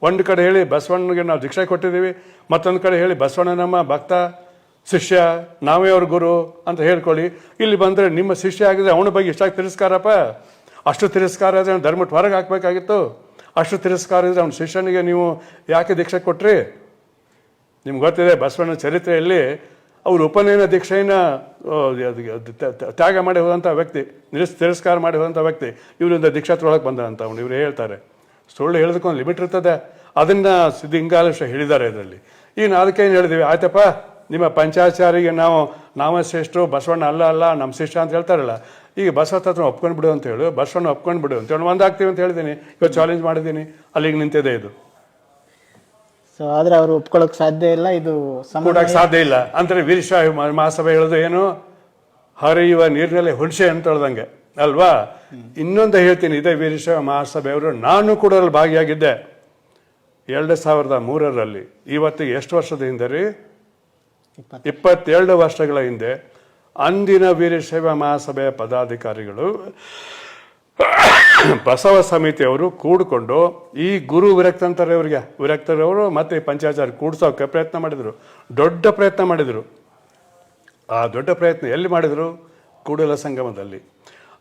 ಒಂದು ಕಡೆ ಹೇಳಿ ಬಸವಣ್ಣನಿಗೆ ನಾವು ದೀಕ್ಷೆ ಕೊಟ್ಟಿದ್ದೀವಿ, ಮತ್ತೊಂದು ಕಡೆ ಹೇಳಿ ಬಸವಣ್ಣ ನಮ್ಮ ಭಕ್ತ ಶಿಷ್ಯ, ನಾವೇ ಅವ್ರ ಗುರು ಅಂತ ಹೇಳ್ಕೊಳ್ಳಿ. ಇಲ್ಲಿ ಬಂದರೆ ನಿಮ್ಮ ಶಿಷ್ಯ ಆಗಿದ್ರೆ ಅವನ ಬಗ್ಗೆ ಇಷ್ಟಾಗಿ ತಿರಸ್ಕಾರಪ್ಪ. ಅಷ್ಟು ತಿರಸ್ಕಾರ ಆದರೆ ಅವ್ನು ಧರ್ಮಕ್ಕೆ ಹೊರಗೆ ಹಾಕಬೇಕಾಗಿತ್ತು. ಅಷ್ಟು ತಿರಸ್ಕಾರ ಇದ್ದರೆ ಅವ್ನ ಶಿಷ್ಯನಿಗೆ ನೀವು ಯಾಕೆ ದೀಕ್ಷೆ ಕೊಟ್ರಿ? ನಿಮ್ಗೆ ಗೊತ್ತಿದೆ ಬಸವಣ್ಣ ಚರಿತ್ರೆಯಲ್ಲಿ ಅವರು ಉಪನಯನ ದೀಕ್ಷೆಯನ್ನು ತ್ಯಾಗ ಮಾಡಿ ಹೋದಂಥ ವ್ಯಕ್ತಿ, ತಿರಸ್ಕಾರ ಮಾಡಿ ಹೋದಂಥ ವ್ಯಕ್ತಿ ಇವರಿಂದ ದೀಕ್ಷಾತ್ರೊಳಗೆ ಬಂದಂಥ ಅವ್ನು. ಇವರು ಹೇಳ್ತಾರೆ ಸುಳ್ಳು ಹೇಳೋದಕ್ಕೊಂದು ಲಿಮಿಟ್ ಇರ್ತದೆ. ಅದನ್ನು ದಿಂಗಾಲೇಶ ಹೇಳಿದ್ದಾರೆ ಇದರಲ್ಲಿ. ಈಗ ಅದಕ್ಕೆ ಏನು ಹೇಳಿದ್ದೀವಿ, ಆಯ್ತಪ್ಪ ನಿಮ್ಮ ಪಂಚಾಚಾರಿಗೆ ನಾವೇ ಶ್ರೇಷ್ಠರು, ಬಸವಣ್ಣ ಅಲ್ಲ ನಮ್ಮ ಶಿಷ್ಯ ಅಂತ ಹೇಳ್ತಾರಲ್ಲ, ಈಗ ಬಸವ ತತ್ವ ಒಪ್ಕೊಂಡು ಬಿಡು ಅಂತ ಹೇಳು, ಬಸವಣ್ಣ ಒಪ್ಕೊಂಡು ಬಿಡು ಅಂತ ಹೇಳಿ ಒಂದಾಗ್ತೀವಿ ಅಂತ ಹೇಳಿದ್ದೀನಿ. ಇವತ್ತು ಚಾಲೆಂಜ್ ಮಾಡಿದ್ದೀನಿ, ಅಲ್ಲಿಗೆ ನಿಂತಿದೆ ಇದು. ಸೊ ಆದರೆ ಅವರು ಒಪ್ಕೊಳ್ಳೋಕೆ ಸಾಧ್ಯ ಇಲ್ಲ, ಇದು ಕೂಡಕ್ಕೆ ಸಾಧ್ಯ ಇಲ್ಲ. ಅಂದರೆ ವೀರಶೈವ ಮಹಾಸಭೆ ಹೇಳೋದು ಏನು, ಹರಿಯುವ ನೀರಿನಲ್ಲಿ ಹುಣಸೆ ಅಂತ ಹೇಳ್ದಂಗೆ ಅಲ್ವಾ. ಇನ್ನೊಂದು ಹೇಳ್ತೀನಿ, ಇದೇ ವೀರಶೈವ ಮಹಾಸಭೆಯವರು ನಾನು ಕೂಡ ಅಲ್ಲಿ ಭಾಗಿಯಾಗಿದ್ದೆ 2003ರಲ್ಲಿ. ಇವತ್ತಿಗೆ ಎಷ್ಟು ವರ್ಷದ ಹಿಂದೆ ರೀ? 22 ವರ್ಷಗಳ ಹಿಂದೆ ಅಂದಿನ ವೀರಶೈವ ಮಹಾಸಭೆಯ ಪದಾಧಿಕಾರಿಗಳು ಬಸವ ಸಮಿತಿಯವರು ಕೂಡಿಕೊಂಡು ಈ ಗುರು ವಿರಕ್ತರವರು ಮತ್ತೆ ಪಂಚಾಚಾರ್ಯ ಕೂಡ್ಸೋಕೆ ಪ್ರಯತ್ನ ಮಾಡಿದರು, ದೊಡ್ಡ ಪ್ರಯತ್ನ ಮಾಡಿದರು. ಆ ದೊಡ್ಡ ಪ್ರಯತ್ನ ಎಲ್ಲಿ ಮಾಡಿದರು? ಕೂಡಲ ಸಂಗಮದಲ್ಲಿ.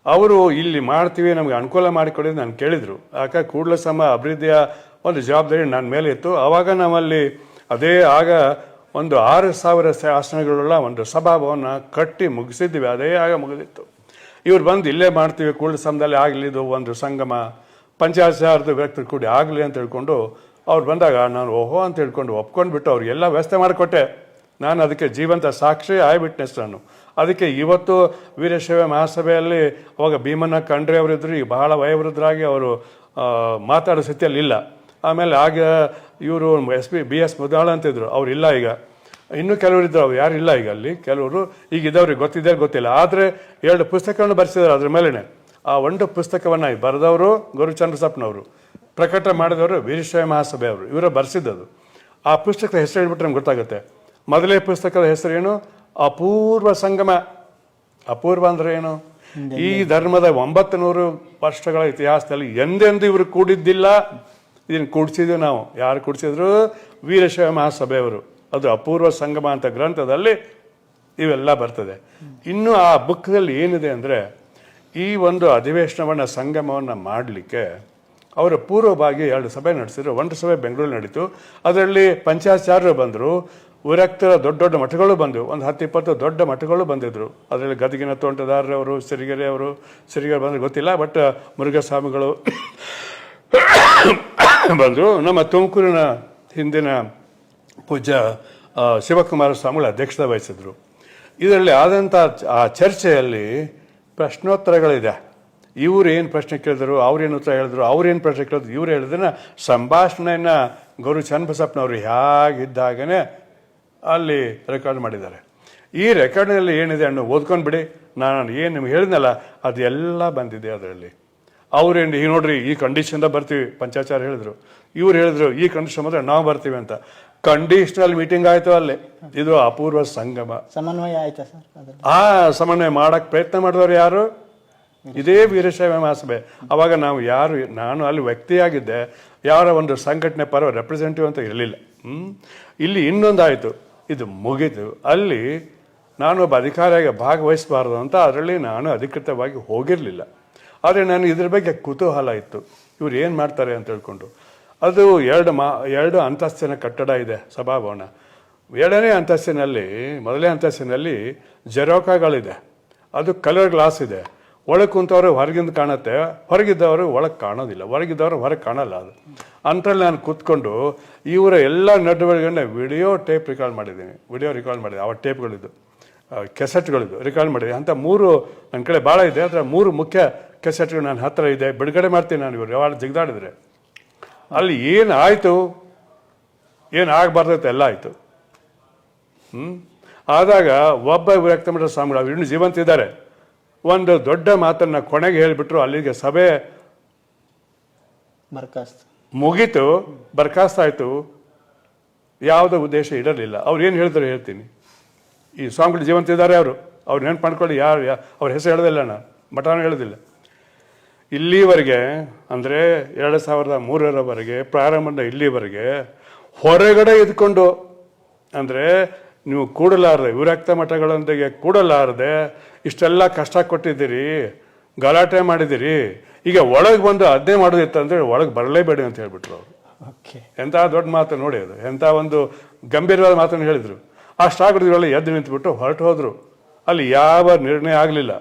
ಅವರು ಇಲ್ಲಿ ಮಾಡ್ತೀವಿ, ನಮಗೆ ಅನುಕೂಲ ಮಾಡಿಕೊಡಿ ನಾನು ಕೇಳಿದರು. ಯಾಕೆ ಕೂಡಲ ಸಂಗಮ ಅಭಿವೃದ್ಧಿಯ ಒಂದು ಜವಾಬ್ದಾರಿ ನನ್ನ ಮೇಲೆ ಇತ್ತು. ಆವಾಗ ನಮ್ಮಲ್ಲಿ ಆಗ ಒಂದು 6,000 ಆಸನಗಳುಳ್ಳ ಒಂದು ಸಭಾಭವನ ಕಟ್ಟಿ ಮುಗಿಸಿದ್ವಿ. ಆಗ ಮುಗಿದಿತ್ತು. ಇವ್ರು ಬಂದು ಇಲ್ಲೇ ಮಾಡ್ತೀವಿ, ಕೂಡಲ ಸಂಘದಲ್ಲಿ ಆಗಲಿ ಇದು ಒಂದು ಸಂಗಮ, ಪಂಚಾಚಾರದ ವ್ಯಕ್ತರು ಕೂಡಿ ಆಗಲಿ ಅಂತ ಹೇಳ್ಕೊಂಡು ಅವ್ರು ಬಂದಾಗ ನಾನು ಓಹೋ ಅಂತ ಹೇಳ್ಕೊಂಡು ಒಪ್ಕೊಂಡ್ಬಿಟ್ಟು ಅವ್ರಿಗೆಲ್ಲ ವ್ಯವಸ್ಥೆ ಮಾಡಿಕೊಟ್ಟೆ. ನಾನು ಅದಕ್ಕೆ ಜೀವಂತ ಸಾಕ್ಷಿ, ಐ ವಿಟ್ನೆಸ್ ನಾನು. ಅದಕ್ಕೆ ಇವತ್ತು ವೀರಶೈವ ಮಹಾಸಭೆಯಲ್ಲಿ ಅವಾಗ ಭೀಮಣ್ಣ ಖಂಡ್ರೆ ಅವರಿದ್ರು, ಈಗ ಬಹಳ ವಯೋವೃದ್ಧರಾಗಿ ಅವರು ಮಾತಾಡೋ ಸ್ಥಿತಿಯಲ್ಲಿ ಇಲ್ಲ. ಆಮೇಲೆ ಆಗ ಇವರು BS ಮುದಾಳ ಅಂತಿದ್ರು, ಅವ್ರು ಇಲ್ಲ ಈಗ. ಇನ್ನೂ ಕೆಲವರು ಇದ್ರು, ಅವ್ರು ಯಾರಿಲ್ಲ ಈಗ ಅಲ್ಲಿ. ಕೆಲವರು ಈಗ ಇದ್ದವ್ರಿಗೆ ಗೊತ್ತಿದೆ ಗೊತ್ತಿಲ್ಲ. ಆದರೆ 2 ಪುಸ್ತಕವನ್ನು ಬರೆಸಿದ್ದಾರೆ ಅದ್ರ ಮೇಲೇ. ಆ ಒಂದು ಪುಸ್ತಕವನ್ನು ಬರೆದವರು ಗುರುಚಂದ್ರಸಪ್ಪನವರು, ಪ್ರಕಟ ಮಾಡಿದವರು ವೀರಶೈವ ಮಹಾಸಭೆ ಅವರು, ಇವರ ಬರೆಸಿದ್ದದು. ಆ ಪುಸ್ತಕದ ಹೆಸರು ಹೇಳ್ಬಿಟ್ರೆ ನಮ್ಗೆ ಗೊತ್ತಾಗುತ್ತೆ. ಮೊದಲೇ ಪುಸ್ತಕದ ಹೆಸರೇನು? ಅಪೂರ್ವ ಸಂಗಮ. ಅಪೂರ್ವ ಅಂದ್ರೆ ಏನು? ಈ ಧರ್ಮದ 900 ವರ್ಷಗಳ ಇತಿಹಾಸದಲ್ಲಿ ಎಂದೆಂದು ಇವರು ಕೂಡಿದ್ದಿಲ್ಲ. ಇದನ್ನು ಕೂಡಿಸಿದ್ವಿ ನಾವು. ಯಾರು ಕೂಡಿಸಿದ್ರು? ವೀರಶೈವ ಮಹಾಸಭೆಯವರು. ಅದು ಅಪೂರ್ವ ಸಂಗಮ ಅಂತ ಗ್ರಂಥದಲ್ಲಿ ಇವೆಲ್ಲ ಬರ್ತದೆ. ಇನ್ನು ಆ ಬುಕ್ನಲ್ಲಿ ಏನಿದೆ ಅಂದರೆ, ಈ ಒಂದು ಅಧಿವೇಶನವನ್ನು ಸಂಗಮವನ್ನು ಮಾಡಲಿಕ್ಕೆ ಅವರ ಪೂರ್ವಭಾಗಿ 2 ಸಭೆ ನಡೆಸಿದ್ರು. ಒಂದು ಸಭೆ ಬೆಂಗಳೂರಲ್ಲಿ ನಡೀತು. ಅದರಲ್ಲಿ ಪಂಚಾಚಾರ್ಯರು ಬಂದರು, ವಿರಕ್ತರ ದೊಡ್ಡ ದೊಡ್ಡ ಮಠಗಳು ಬಂದವು. ಒಂದು 10-20 ದೊಡ್ಡ ಮಠಗಳು ಬಂದಿದ್ರು. ಅದರಲ್ಲಿ ಗದಗಿನ ತೋಂಟದಾರರವರು, ಸಿರಿಗೆರೆ ಬಂದರೆ ಗೊತ್ತಿಲ್ಲ, ಬಟ್ ಮುರುಘಸ್ವಾಮಿಗಳು ಬಂದರು. ನಮ್ಮ ತುಮಕೂರಿನ ಹಿಂದಿನ ಪೂಜ್ಯ ಶಿವಕುಮಾರ ಸ್ವಾಮಿಗಳು ಅಧ್ಯಕ್ಷತೆ ವಹಿಸಿದ್ರು. ಇದರಲ್ಲಿ ಆದಂಥ ಆ ಚರ್ಚೆಯಲ್ಲಿ ಪ್ರಶ್ನೋತ್ತರಗಳಿದೆ. ಇವ್ರು ಏನು ಪ್ರಶ್ನೆ ಕೇಳಿದ್ರು, ಅವ್ರೇನು ಉತ್ತರ ಹೇಳಿದ್ರು, ಅವ್ರೇನು ಪ್ರಶ್ನೆ ಕೇಳಿದ್ರು, ಇವ್ರು ಹೇಳಿದನ್ನ ಸಂಭಾಷಣೆಯನ್ನು ಗೌರಿ ಚನ್ನಬಸಪ್ಪನವರು ಹೇಗಿದ್ದಾಗನೇ ಅಲ್ಲಿ ರೆಕಾರ್ಡ್ ಮಾಡಿದ್ದಾರೆ. ಈ ರೆಕಾರ್ಡ್ನಲ್ಲಿ ಏನಿದೆ ಅನ್ನೋ ಓದ್ಕೊಂಡ್ಬಿಡಿ. ನಾನು ಏನು ನಿಮ್ಗೆ ಹೇಳಿದ್ನಲ್ಲ ಅದೆಲ್ಲ ಬಂದಿದೆ ಅದರಲ್ಲಿ. ಅವ್ರೇನು ಈಗ ನೋಡ್ರಿ ಈ ಕಂಡೀಷನ್ದ ಬರ್ತೀವಿ ಪಂಚಾಚಾರ ಹೇಳಿದ್ರು, ಇವ್ರು ಹೇಳಿದ್ರು ಈ ಕಂಡೀಷನ್ ಬಂದ್ರೆ ನಾವು ಬರ್ತೀವಿ ಅಂತ. ಕಂಡೀಷನಲ್ ಮೀಟಿಂಗ್ ಆಯ್ತು ಅಲ್ಲಿ. ಇದು ಅಪೂರ್ವ ಸಂಗಮ. ಸಮನ್ವಯ ಆಯ್ತಾ ಸರ್ ಅದ್ರಲ್ಲಿ? ಸಮನ್ವಯ ಮಾಡಕ್ ಪ್ರಯತ್ನ ಮಾಡಿದವರು ಯಾರು? ಇದೇ ವೀರಶೈವ ಮಹಾಸಭೆ. ಅವಾಗ ನಾವು ಯಾರು, ನಾನು ಅಲ್ಲಿ ವ್ಯಕ್ತಿಯಾಗಿದ್ದೆ, ಯಾರ ಒಂದು ಸಂಘಟನೆ ಪರ ರೆಪ್ರೆಸೆಂಟೇಟಿವ್ ಅಂತ ಇರಲಿಲ್ಲ. ಇಲ್ಲಿ ಇನ್ನೊಂದಾಯಿತು, ಇದು ಮುಗೀತು. ಅಲ್ಲಿ ನಾನೊಬ್ಬ ಅಧಿಕಾರಿಯಾಗಿ ಭಾಗವಹಿಸಬಾರ್ದು ಅಂತ ಅದರಲ್ಲಿ ನಾನು ಅಧಿಕೃತವಾಗಿ ಹೋಗಿರಲಿಲ್ಲ. ಆದರೆ ನಾನು ಇದ್ರ ಬಗ್ಗೆ ಕುತೂಹಲ ಇತ್ತು, ಇವ್ರು ಏನು ಮಾಡ್ತಾರೆ ಅಂತ ಹೇಳ್ಕೊಂಡು. ಅದು ಎರಡು ಅಂತಸ್ತಿನ ಕಟ್ಟಡ ಇದೆ ಸಭಾಭವನ. ಎರಡನೇ ಅಂತಸ್ತಿನಲ್ಲಿ, ಮೊದಲನೇ ಅಂತಸ್ತಿನಲ್ಲಿ ಜೆರೋಕಾಗಳಿದೆ, ಅದು ಕಲರ್ ಗ್ಲಾಸ್ ಇದೆ. ಒಳಗೆ ಕುಂತವರು ಹೊರಗಿಂದ ಕಾಣುತ್ತೆ, ಹೊರಗಿದ್ದವರು ಒಳಗೆ ಕಾಣೋದಿಲ್ಲ, ಹೊರಗಿದ್ದವರು ಹೊರಗೆ ಕಾಣಲ್ಲ. ಅದು ಅಂಥಲ್ಲಿ ನಾನು ಕೂತ್ಕೊಂಡು ಇವರ ಎಲ್ಲ ನಡುವಳಿಗಳನ್ನ ವಿಡಿಯೋ ರೆಕಾರ್ಡ್ ಮಾಡಿದ್ದೀನಿ. ಆ ಟೇಪ್ಗಳಿದ್ದು, ಕೆಸೆಟ್ಗಳಿದ್ದು ರೆಕಾರ್ಡ್ ಮಾಡಿದೆ. ಅಂತ 3 ನನ್ನ ಕಡೆ ಭಾಳ ಇದೆ. ಅದರ 3 ಮುಖ್ಯ ಕೆಸೆಟ್ಗಳು ನನ್ನ ಹತ್ರ ಇದೆ, ಬಿಡುಗಡೆ ಮಾಡ್ತೀನಿ ನಾನು ಇವರು ಯಾವಾಗ ಜಿಗ್ದಾಡಿದ್ರೆ. ಅಲ್ಲಿ ಏನಾಯಿತು, ಏನು ಆಗಬಾರ್ದೈತೆ ಎಲ್ಲ ಆಯಿತು. ಆದಾಗ ಒಬ್ಬ ವಿರಕ್ತ ಮಠದ ಸ್ವಾಮಿಗಳು, ಅವ್ರು ಇನ್ನೂ ಜೀವಂತ ಇದ್ದಾರೆ, ಒಂದು ದೊಡ್ಡ ಮಾತನ್ನ ಕೊನೆಗೆ ಹೇಳಿಬಿಟ್ರು. ಅಲ್ಲಿಗೆ ಸಭೆ ಮುಗೀತು, ಬರ್ಖಾಸ್ತಾಯಿತು. ಯಾವುದೋ ಉದ್ದೇಶ ಇರಲಿಲ್ಲ. ಅವ್ರು ಏನು ಹೇಳಿದ್ರು ಹೇಳ್ತೀನಿ. ಈ ಸ್ವಾಮಿಗಳು ಜೀವಂತ ಇದ್ದಾರೆ, ಅವ್ರು ನೆನ್ಪು ಮಾಡ್ಕೊಳ್ಳಿ. ಅವ್ರ ಹೆಸರು ಹೇಳೋದಿಲ್ಲ, ನಾನು ಮಠನೂ ಹೇಳೋದಿಲ್ಲ. ಇಲ್ಲಿವರೆಗೆ ಅಂದರೆ 2003ರವರೆಗೆ ಪ್ರಾರಂಭದ ಇಲ್ಲಿವರೆಗೆ ಹೊರಗಡೆ ಇದ್ಕೊಂಡು, ಅಂದರೆ ನೀವು ಕೂಡಲಾರದೆ, ವಿರಕ್ತ ಮಠಗಳೊಂದಿಗೆ ಕೂಡಲಾರದೆ ಇಷ್ಟೆಲ್ಲ ಕಷ್ಟ ಕೊಟ್ಟಿದ್ದೀರಿ, ಗಲಾಟೆ ಮಾಡಿದ್ದೀರಿ, ಈಗ ಒಳಗೆ ಬಂದು ಅದನ್ನೇ ಮಾಡೋದಿತ್ತಂದ್ರೆ ಒಳಗೆ ಬರಲೇಬೇಡಿ ಅಂತ ಹೇಳ್ಬಿಟ್ರು ಅವರು. ಎಂಥ ದೊಡ್ಡ ಮಾತು ನೋಡಿ, ಅದು ಎಂಥ ಒಂದು ಗಂಭೀರವಾದ ಮಾತನ್ನು ಹೇಳಿದರು. ಅಷ್ಟಾಗ್ರದಲ್ಲಿ ಎದ್ದು ನಿಂತುಬಿಟ್ಟು ಹೊರಟು ಹೋದರು. ಅಲ್ಲಿ ಯಾವ ನಿರ್ಣಯ ಆಗಲಿಲ್ಲ.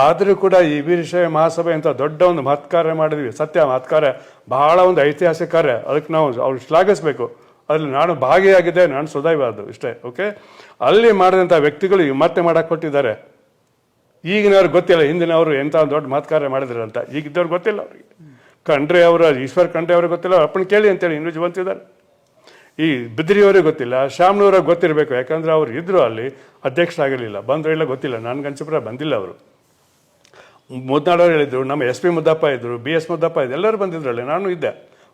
ಆದರೂ ಕೂಡ ಈ ವೀರಶೈವ ಮಹಾಸಭೆ ಅಂತ ದೊಡ್ಡ ಒಂದು ಮಹತ್ಕಾರ್ಯ ಮಾಡಿದ್ವಿ. ಸತ್ಯ ಮಹತ್ಕಾರ್ಯ, ಬಹಳ ಒಂದು ಐತಿಹಾಸಿಕ ಕಾರ್ಯ. ಅದಕ್ಕೆ ನಾವು ಅವ್ರು ಶ್ಲಾಘಿಸಬೇಕು. ಅದ್ರಲ್ಲಿ ನಾನು ಭಾಗಿಯಾಗಿದ್ದೆ, ನಾನು ಸುದೈವಾದ್ದು ಇಷ್ಟೇ. ಓಕೆ, ಅಲ್ಲಿ ಮಾಡಿದಂಥ ವ್ಯಕ್ತಿಗಳು ಮತ್ತೆ ಮಾಡಕ್ಕೆ ಕೊಟ್ಟಿದ್ದಾರೆ. ಈಗಿನವ್ರಿಗೆ ಗೊತ್ತಿಲ್ಲ ಹಿಂದಿನವರು ಎಂಥ ಒಂದು ದೊಡ್ಡ ಮಹತ್ಕಾರ್ಯ ಮಾಡಿದ್ರು ಅಂತ. ಈಗಿದ್ದವ್ರು ಗೊತ್ತಿಲ್ಲ ಅವರಿಗೆ. ಖಂಡ್ರೆ ಅವರು, ಈಶ್ವರ್ ಖಂಡ್ರೆ ಅವ್ರಿಗೆ ಗೊತ್ತಿಲ್ಲ, ಅಪ್ಪನ ಕೇಳಿ ಅಂತೇಳಿ ಇನ್ನೂ ಜೀವಂತಿದ್ದಾರೆ. ಈ ಬಿದ್ರಿಯವ್ರಿಗೆ ಗೊತ್ತಿಲ್ಲ, ಶಾಮ್ನವ್ರಿಗೆ ಗೊತ್ತಿರಬೇಕು, ಯಾಕಂದ್ರೆ ಅವ್ರು ಇದ್ರು ಅಲ್ಲಿ, ಅಧ್ಯಕ್ಷರಾಗಿರಲಿಲ್ಲ, ಬಂದ್ರು ಇಲ್ಲ ಗೊತ್ತಿಲ್ಲ. ನನಗನ್ಸಿಪ್ರ ಬಂದಿಲ್ಲ ಅವರು. ಮುದ್ನಾಡವ್ರು ಹೇಳಿದ್ರು, ನಮ್ಮ SP ಮುದ್ದಪ್ಪ ಇದ್ರು, BS ಮುದ್ದಪ್ಪ ಇದ್ರು, ಎಲ್ಲರೂ ಬಂದಿದ್ರಲ್ಲಿ, ನಾನು ಇದ್ದೆ.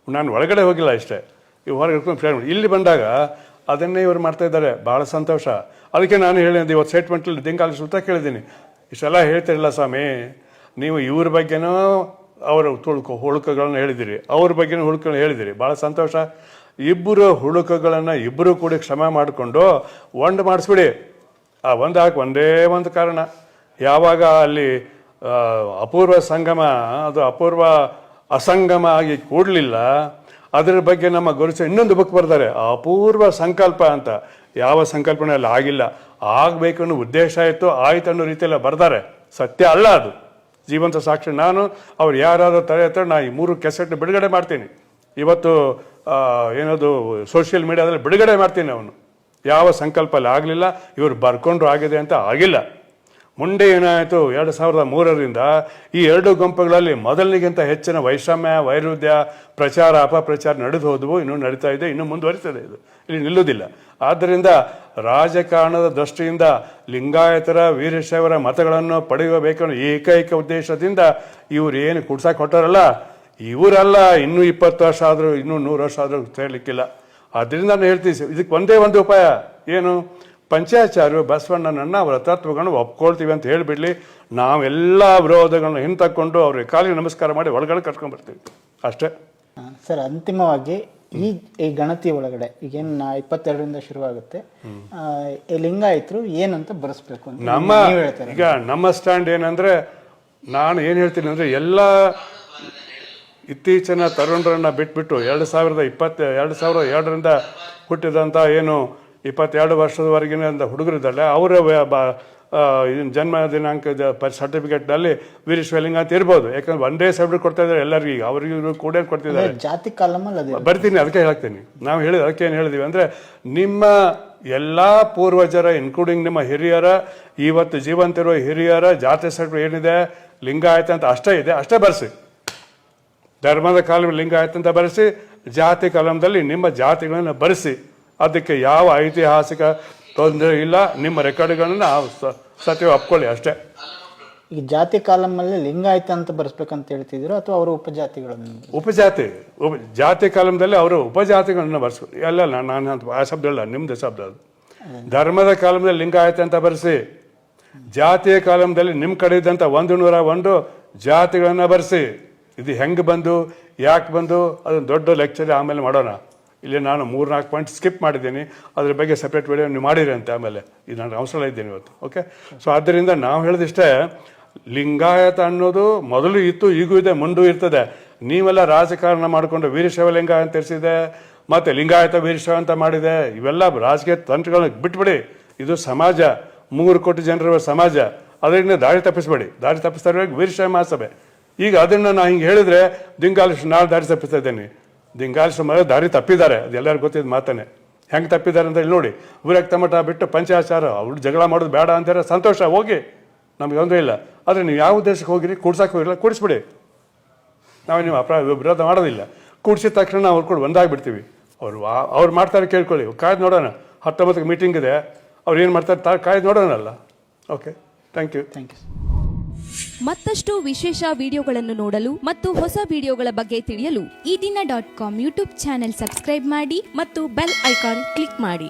ನಾನು ಒಳಗಡೆ ಹೋಗಿಲ್ಲ ಇಷ್ಟೇ, ಇವು ಹೊರಗೆ ಇಟ್ಕೊಂಡು ಫ್ರೆಂಡ್. ಇಲ್ಲಿ ಬಂದಾಗ ಅದನ್ನೇ ಇವ್ರು ಮಾಡ್ತಾ ಇದ್ದಾರೆ, ಭಾಳ ಸಂತೋಷ. ಅದಕ್ಕೆ ನಾನು ಹೇಳಿದ್ದೆ ಇವತ್ತು ಸ್ಟೇಟ್ಮೆಂಟಲ್ಲಿ ದಿಂಗಾಲಿ ಸುಲ್ತಾ ಕೇಳಿದ್ದೀನಿ, ಇಷ್ಟೆಲ್ಲ ಹೇಳ್ತಿರಲ್ಲ ಸ್ವಾಮಿ, ನೀವು ಇವ್ರ ಬಗ್ಗೆನೂ ಅವರ ಹುಳುಕುಗಳನ್ನು ಹೇಳಿದಿರಿ, ಅವ್ರ ಬಗ್ಗೆನೂ ಹುಳುಕುಗಳನ್ನ ಹೇಳಿದಿರಿ, ಭಾಳ ಸಂತೋಷ. ಇಬ್ಬರು ಹುಳುಕುಗಳನ್ನು ಇಬ್ಬರು ಕೂಡ ಕ್ಷಮೆ ಮಾಡಿಕೊಂಡು ಒಂದು ಮಾಡಿಸ್ಬಿಡಿ. ಆ ಒಂದೇ ಒಂದು ಕಾರಣ, ಯಾವಾಗ ಅಲ್ಲಿ ಅಪೂರ್ವ ಸಂಗಮ ಅದು ಅಪೂರ್ವ ಅಸಂಗಮ ಆಗಿ ಕೂಡಲಿಲ್ಲ, ಅದರ ಬಗ್ಗೆ ನಮ್ಮ ಗುರುಸ ಇನ್ನೊಂದು ಬುಕ್ ಬರ್ತಾರೆ, ಅಪೂರ್ವ ಸಂಕಲ್ಪ ಅಂತ. ಯಾವ ಸಂಕಲ್ಪನೆ ಅಲ್ಲಿ ಆಗಿಲ್ಲ, ಆಗಬೇಕು ಅನ್ನೋ ಉದ್ದೇಶ ಆಯಿತು, ಆಯ್ತು ಅನ್ನೋ ರೀತಿಯೆಲ್ಲ ಬರ್ತಾರೆ. ಸತ್ಯ ಅಲ್ಲ ಅದು, ಜೀವಂತ ಸಾಕ್ಷಿ. ನಾನು ಅವ್ರು ಯಾರಾದರೂ ತಲೆ ಹತ್ರ ನಾ ಈ 3 ಕೆಸೆಟ್ ಬಿಡುಗಡೆ ಮಾಡ್ತೀನಿ. ಇವತ್ತು ಏನದು ಸೋಷಿಯಲ್ ಮೀಡಿಯಾದಲ್ಲಿ ಬಿಡುಗಡೆ ಮಾಡ್ತೀನಿ. ಅವನು ಯಾವ ಸಂಕಲ್ಪ ಅಲ್ಲಿ ಆಗಲಿಲ್ಲ, ಇವರು ಬರ್ಕೊಂಡ್ರು ಆಗಿದೆ ಅಂತ ಆಗಿಲ್ಲ. ಮುಂದೆ ಏನಾಯಿತು, 2003ರಿಂದ ಈ 2 ಗುಂಪುಗಳಲ್ಲಿ ಮೊದಲನಿಗಿಂತ ಹೆಚ್ಚಿನ ವೈಷಮ್ಯ, ವೈರುಧ್ಯ, ಪ್ರಚಾರ ಅಪಪ್ರಚಾರ ನಡೆದು ಹೋದವು, ಇನ್ನೂ ನಡೀತಾ ಇದೆ, ಇನ್ನೂ ಮುಂದುವರಿತದೆ. ಇದು ಇಲ್ಲಿ ನಿಲ್ಲುವುದಿಲ್ಲ. ಆದ್ದರಿಂದ ರಾಜಕಾರಣದ ದೃಷ್ಟಿಯಿಂದ ಲಿಂಗಾಯತರ ವೀರಶೈವರ ಮತಗಳನ್ನು ಪಡೆಯಬೇಕೆನ್ನೋ ಏಕೈಕ ಉದ್ದೇಶದಿಂದ ಇವ್ರು ಏನು ಕುಡ್ಸಕ್ಕೆ ಹೊಟ್ಟಾರಲ್ಲ, ಇವರಲ್ಲ ಇನ್ನೂ 20 ವರ್ಷ ಆದರೂ, ಇನ್ನೂ 100 ವರ್ಷ ಆದರೂ ಸೇರ್ಲಿಕ್ಕಿಲ್ಲ. ಆದ್ದರಿಂದ ನಾನು ಹೇಳ್ತೀವಿ, ಇದಕ್ಕೆ ಒಂದೇ ಒಂದು ಉಪಾಯ ಏನು, ಪಂಚಾಚಾರ್ಯರು ಬಸವಣ್ಣನನ್ನು ಅವರ ತತ್ವಗಳನ್ನು ಒಪ್ಕೊಳ್ತೀವಿ ಅಂತ ಹೇಳಿಬಿಡ್ಲಿ, ನಾವೆಲ್ಲ ವಿರೋಧಗಳನ್ನು ಹಿಂತಕ್ಕೊಂಡು ಅವ್ರಿಗೆ ಕಾಲಿಗೆ ನಮಸ್ಕಾರ ಮಾಡಿ ಒಳಗಡೆ ಕರ್ಕೊಂಡು ಬರ್ತೀವಿ ಅಷ್ಟೇ. ಸರ್, ಅಂತಿಮವಾಗಿ ಈ ಗಣತಿ ಒಳಗಡೆ ಈಗೇನು 22ರಿಂದ ಶುರುವಾಗುತ್ತೆ, ಲಿಂಗಾಯತರು ಏನಂತ ಬರೆಸ್ಬೇಕು ಅಂತ ನಮ್ಮ ಈಗ ನಮ್ಮ ಸ್ಟ್ಯಾಂಡ್ ಏನಂದ್ರೆ, ನಾನು ಏನು ಹೇಳ್ತೀನಿ ಅಂದರೆ, ಎಲ್ಲ ಇತ್ತೀಚಿನ ತರುಣರನ್ನ ಬಿಟ್ಬಿಟ್ಟು 2002ರಿಂದ ಹುಟ್ಟಿದಂಥ ಏನು 22 ವರ್ಷದವರೆಗಿನ ಹುಡುಗರಿದ್ದಲ್ಲ, ಅವರ ಜನ್ಮ ದಿನಾಂಕದ ಸರ್ಟಿಫಿಕೇಟ್ನಲ್ಲಿ ವೀರಶೈವಲಿಂಗ ಅಂತ ಇರ್ಬೋದು. ಯಾಕಂದ್ರೆ ಒಂದೇ ಸರ್ಟಿಫಿಕೇಟ್ ಕೊಡ್ತಾ ಇದ್ದಾರೆ ಎಲ್ಲರಿಗೂ, ಅವ್ರಿಗೂ ಕೂಡ ಕೊಡ್ತಿದ್ದಾರೆ. ಜಾತಿ ಕಾಲಮಲ್ಲಿ ಬರ್ತೀನಿ, ಅದಕ್ಕೆ ಹೇಳ್ತೀನಿ. ನಾವು ಅದಕ್ಕೆ ಏನು ಹೇಳಿದ್ವಿ ಅಂದರೆ, ನಿಮ್ಮ ಎಲ್ಲ ಪೂರ್ವಜರ ಇನ್ಕ್ಲೂಡಿಂಗ್ ನಿಮ್ಮ ಹಿರಿಯರ, ಇವತ್ತು ಜೀವಂತಿರುವ ಹಿರಿಯರ ಜಾತಿ ಸರ್ಟಿಫಿಕೇಟ್ ಏನಿದೆ ಲಿಂಗಾಯತ ಅಂತ ಅಷ್ಟೇ ಇದೆ, ಅಷ್ಟೇ ಬರೆಸಿ. ಧರ್ಮದ ಕಾಲಂ ಲಿಂಗಾಯತ ಅಂತ ಬರೆಸಿ, ಜಾತಿ ಕಾಲಂದಲ್ಲಿ ನಿಮ್ಮ ಜಾತಿಗಳನ್ನು ಬರೆಸಿ. ಅದಕ್ಕೆ ಯಾವ ಐತಿಹಾಸಿಕ ತೊಂದರೆ ಇಲ್ಲ, ನಿಮ್ಮ ರೆಕಾರ್ಡ್ಗಳನ್ನು ಸತ್ಯ ಒಪ್ಕೊಳ್ಳಿ ಅಷ್ಟೇ. ಈಗ ಜಾತಿ ಕಾಲಮಲ್ಲಿ ಲಿಂಗಾಯತ ಅಂತ ಬರ್ಸ್ಬೇಕಂತ ಹೇಳ್ತಿದ್ರು ಅಥವಾ ಅವರು ಉಪಜಾತಿಗಳನ್ನು? ಉಪಜಾತಿ ಜಾತಿ ಕಾಲಮದಲ್ಲಿ ಅವರು ಉಪಜಾತಿಗಳನ್ನ ಬರ್ಸ್ಕೊಂಡು ಎಲ್ಲ ನಾನು ಆ ಶಬ್ದ ಅಲ್ಲ, ನಿಮ್ದು ಶಬ್ದ ಅದು. ಧರ್ಮದ ಕಾಲಮದಲ್ಲಿ ಲಿಂಗಾಯತ ಅಂತ ಬರೆಸಿ, ಜಾತಿಯ ಕಾಲಮದಲ್ಲಿ ನಿಮ್ಮ ಕಡೆ ಇದ್ದಂಥ 101 ಜಾತಿಗಳನ್ನ ಬರೆಸಿ. ಇದು ಹೆಂಗೆ ಬಂದು ಯಾಕೆ ಬಂದು ಅದೊಂದು ದೊಡ್ಡ ಲೆಕ್ಚರ್ ಆಮೇಲೆ ಮಾಡೋಣ. ಇಲ್ಲಿ ನಾನು 3-4 ಪಾಯಿಂಟ್ ಸ್ಕಿಪ್ ಮಾಡಿದ್ದೀನಿ, ಅದ್ರ ಬಗ್ಗೆ ಸಪ್ರೇಟ್ ವಿಡಿಯೋ ನೀವು ಮಾಡಿರಿ ಅಂತ ಆಮೇಲೆ. ಇದು ನಾನು ಅವಸರ ಇದ್ದೀನಿ ಇವತ್ತು. ಓಕೆ, ಸೊ ಆದ್ದರಿಂದ ನಾವು ಹೇಳಿದಿಷ್ಟೇ, ಲಿಂಗಾಯತ ಅನ್ನೋದು ಮೊದಲು ಇತ್ತು, ಈಗೂ ಇದೆ, ಮುಂದೂ ಇರ್ತದೆ. ನೀವೆಲ್ಲ ರಾಜಕಾರಣ ಮಾಡಿಕೊಂಡು ವೀರಶೈವ ಲಿಂಗ ಅಂತ ತಿಳಿಸಿದೆ, ಮತ್ತು ಲಿಂಗಾಯತ ವೀರಶೈವ ಅಂತ ಮಾಡಿದೆ. ಇವೆಲ್ಲ ರಾಜಕೀಯ ತಂತ್ರಗಳನ್ನ ಬಿಟ್ಬಿಡಿ. ಇದು ಸಮಾಜ, 3 ಕೋಟಿ ಜನರ ಸಮಾಜ. ಅದರಿಂದ ದಾರಿ ತಪ್ಪಿಸ್ಬೇಡಿ. ದಾರಿ ತಪ್ಪಿಸ್ತಾ ಇರುವಾಗ ವೀರಶೈವ ಮಹಾಸಭೆ. ಈಗ ಅದನ್ನು ನಾನು ಹಿಂಗೆ ಹೇಳಿದ್ರೆ ದಿಂಗಾಲಿಸ್ ನಾಳೆ ದಾರಿ ತಪ್ಪಿಸ್ತಾ ಇದ್ದೇನೆ. ದಿಂಗಾಲಿಸ್ ಮಗ ದಾರಿ ತಪ್ಪಿದ್ದಾರೆ, ಅದು ಎಲ್ಲರಿಗೂ ಗೊತ್ತಿದ್ದ ಮಾತಾನೆ. ಹೆಂಗೆ ತಪ್ಪಿದ್ದಾರೆ ಅಂತ ಇಲ್ಲಿ ನೋಡಿ. ವಿರಕ್ತ ಮಠ ಬಿಟ್ಟು ಪಂಚಾಚಾರ, ಅವ್ರು ಜಗಳ ಮಾಡೋದು ಬೇಡ ಅಂತಾರೆ, ಸಂತೋಷ, ಹೋಗಿ, ನಮಗೆ ತೊಂದರೆ ಇಲ್ಲ. ಆದರೆ ನೀವು ಯಾವ ದೇಶಕ್ಕೆ ಹೋಗಿರಿ, ಕೂಡ್ಸಕ್ಕೆ ಹೋಗಿಲ್ಲ, ಕೂಡಿಸ್ಬಿಡಿ. ನಾವು ನೀವು ವಿರೋಧ ಮಾಡೋದಿಲ್ಲ. ಕೂಡಿಸಿದ ತಕ್ಷಣ ನಾವು ಅವ್ರು ಕೂಡ ಒಂದಾಗಿಬಿಡ್ತೀವಿ. ಅವ್ರು ಮಾಡ್ತಾರೆ ಕೇಳ್ಕೊಳ್ಳಿ, ಕಾಯ್ದು ನೋಡೋಣ. 19ಕ್ಕೆ ಮೀಟಿಂಗ್ ಇದೆ, ಅವ್ರು ಏನು ಮಾಡ್ತಾರೆ ಕಾಯ್ದು ನೋಡೋಣಲ್ಲ. Okay, thank you. ಮತ್ತಷ್ಟು ವಿಶೇಷ ವಿಡಿಯೋಗಳನ್ನು ನೋಡಲು ಮತ್ತು ಹೊಸ ವಿಡಿಯೋಗಳ ಬಗ್ಗೆ ತಿಳಿಯಲು EDina.com ಯೂಟ್ಯೂಬ್ ಚಾನೆಲ್ ಸಬ್ಸ್ಕ್ರೈಬ್ ಮಾಡಿ ಮತ್ತು ಬೆಲ್ ಐಕಾನ್ ಕ್ಲಿಕ್ ಮಾಡಿ.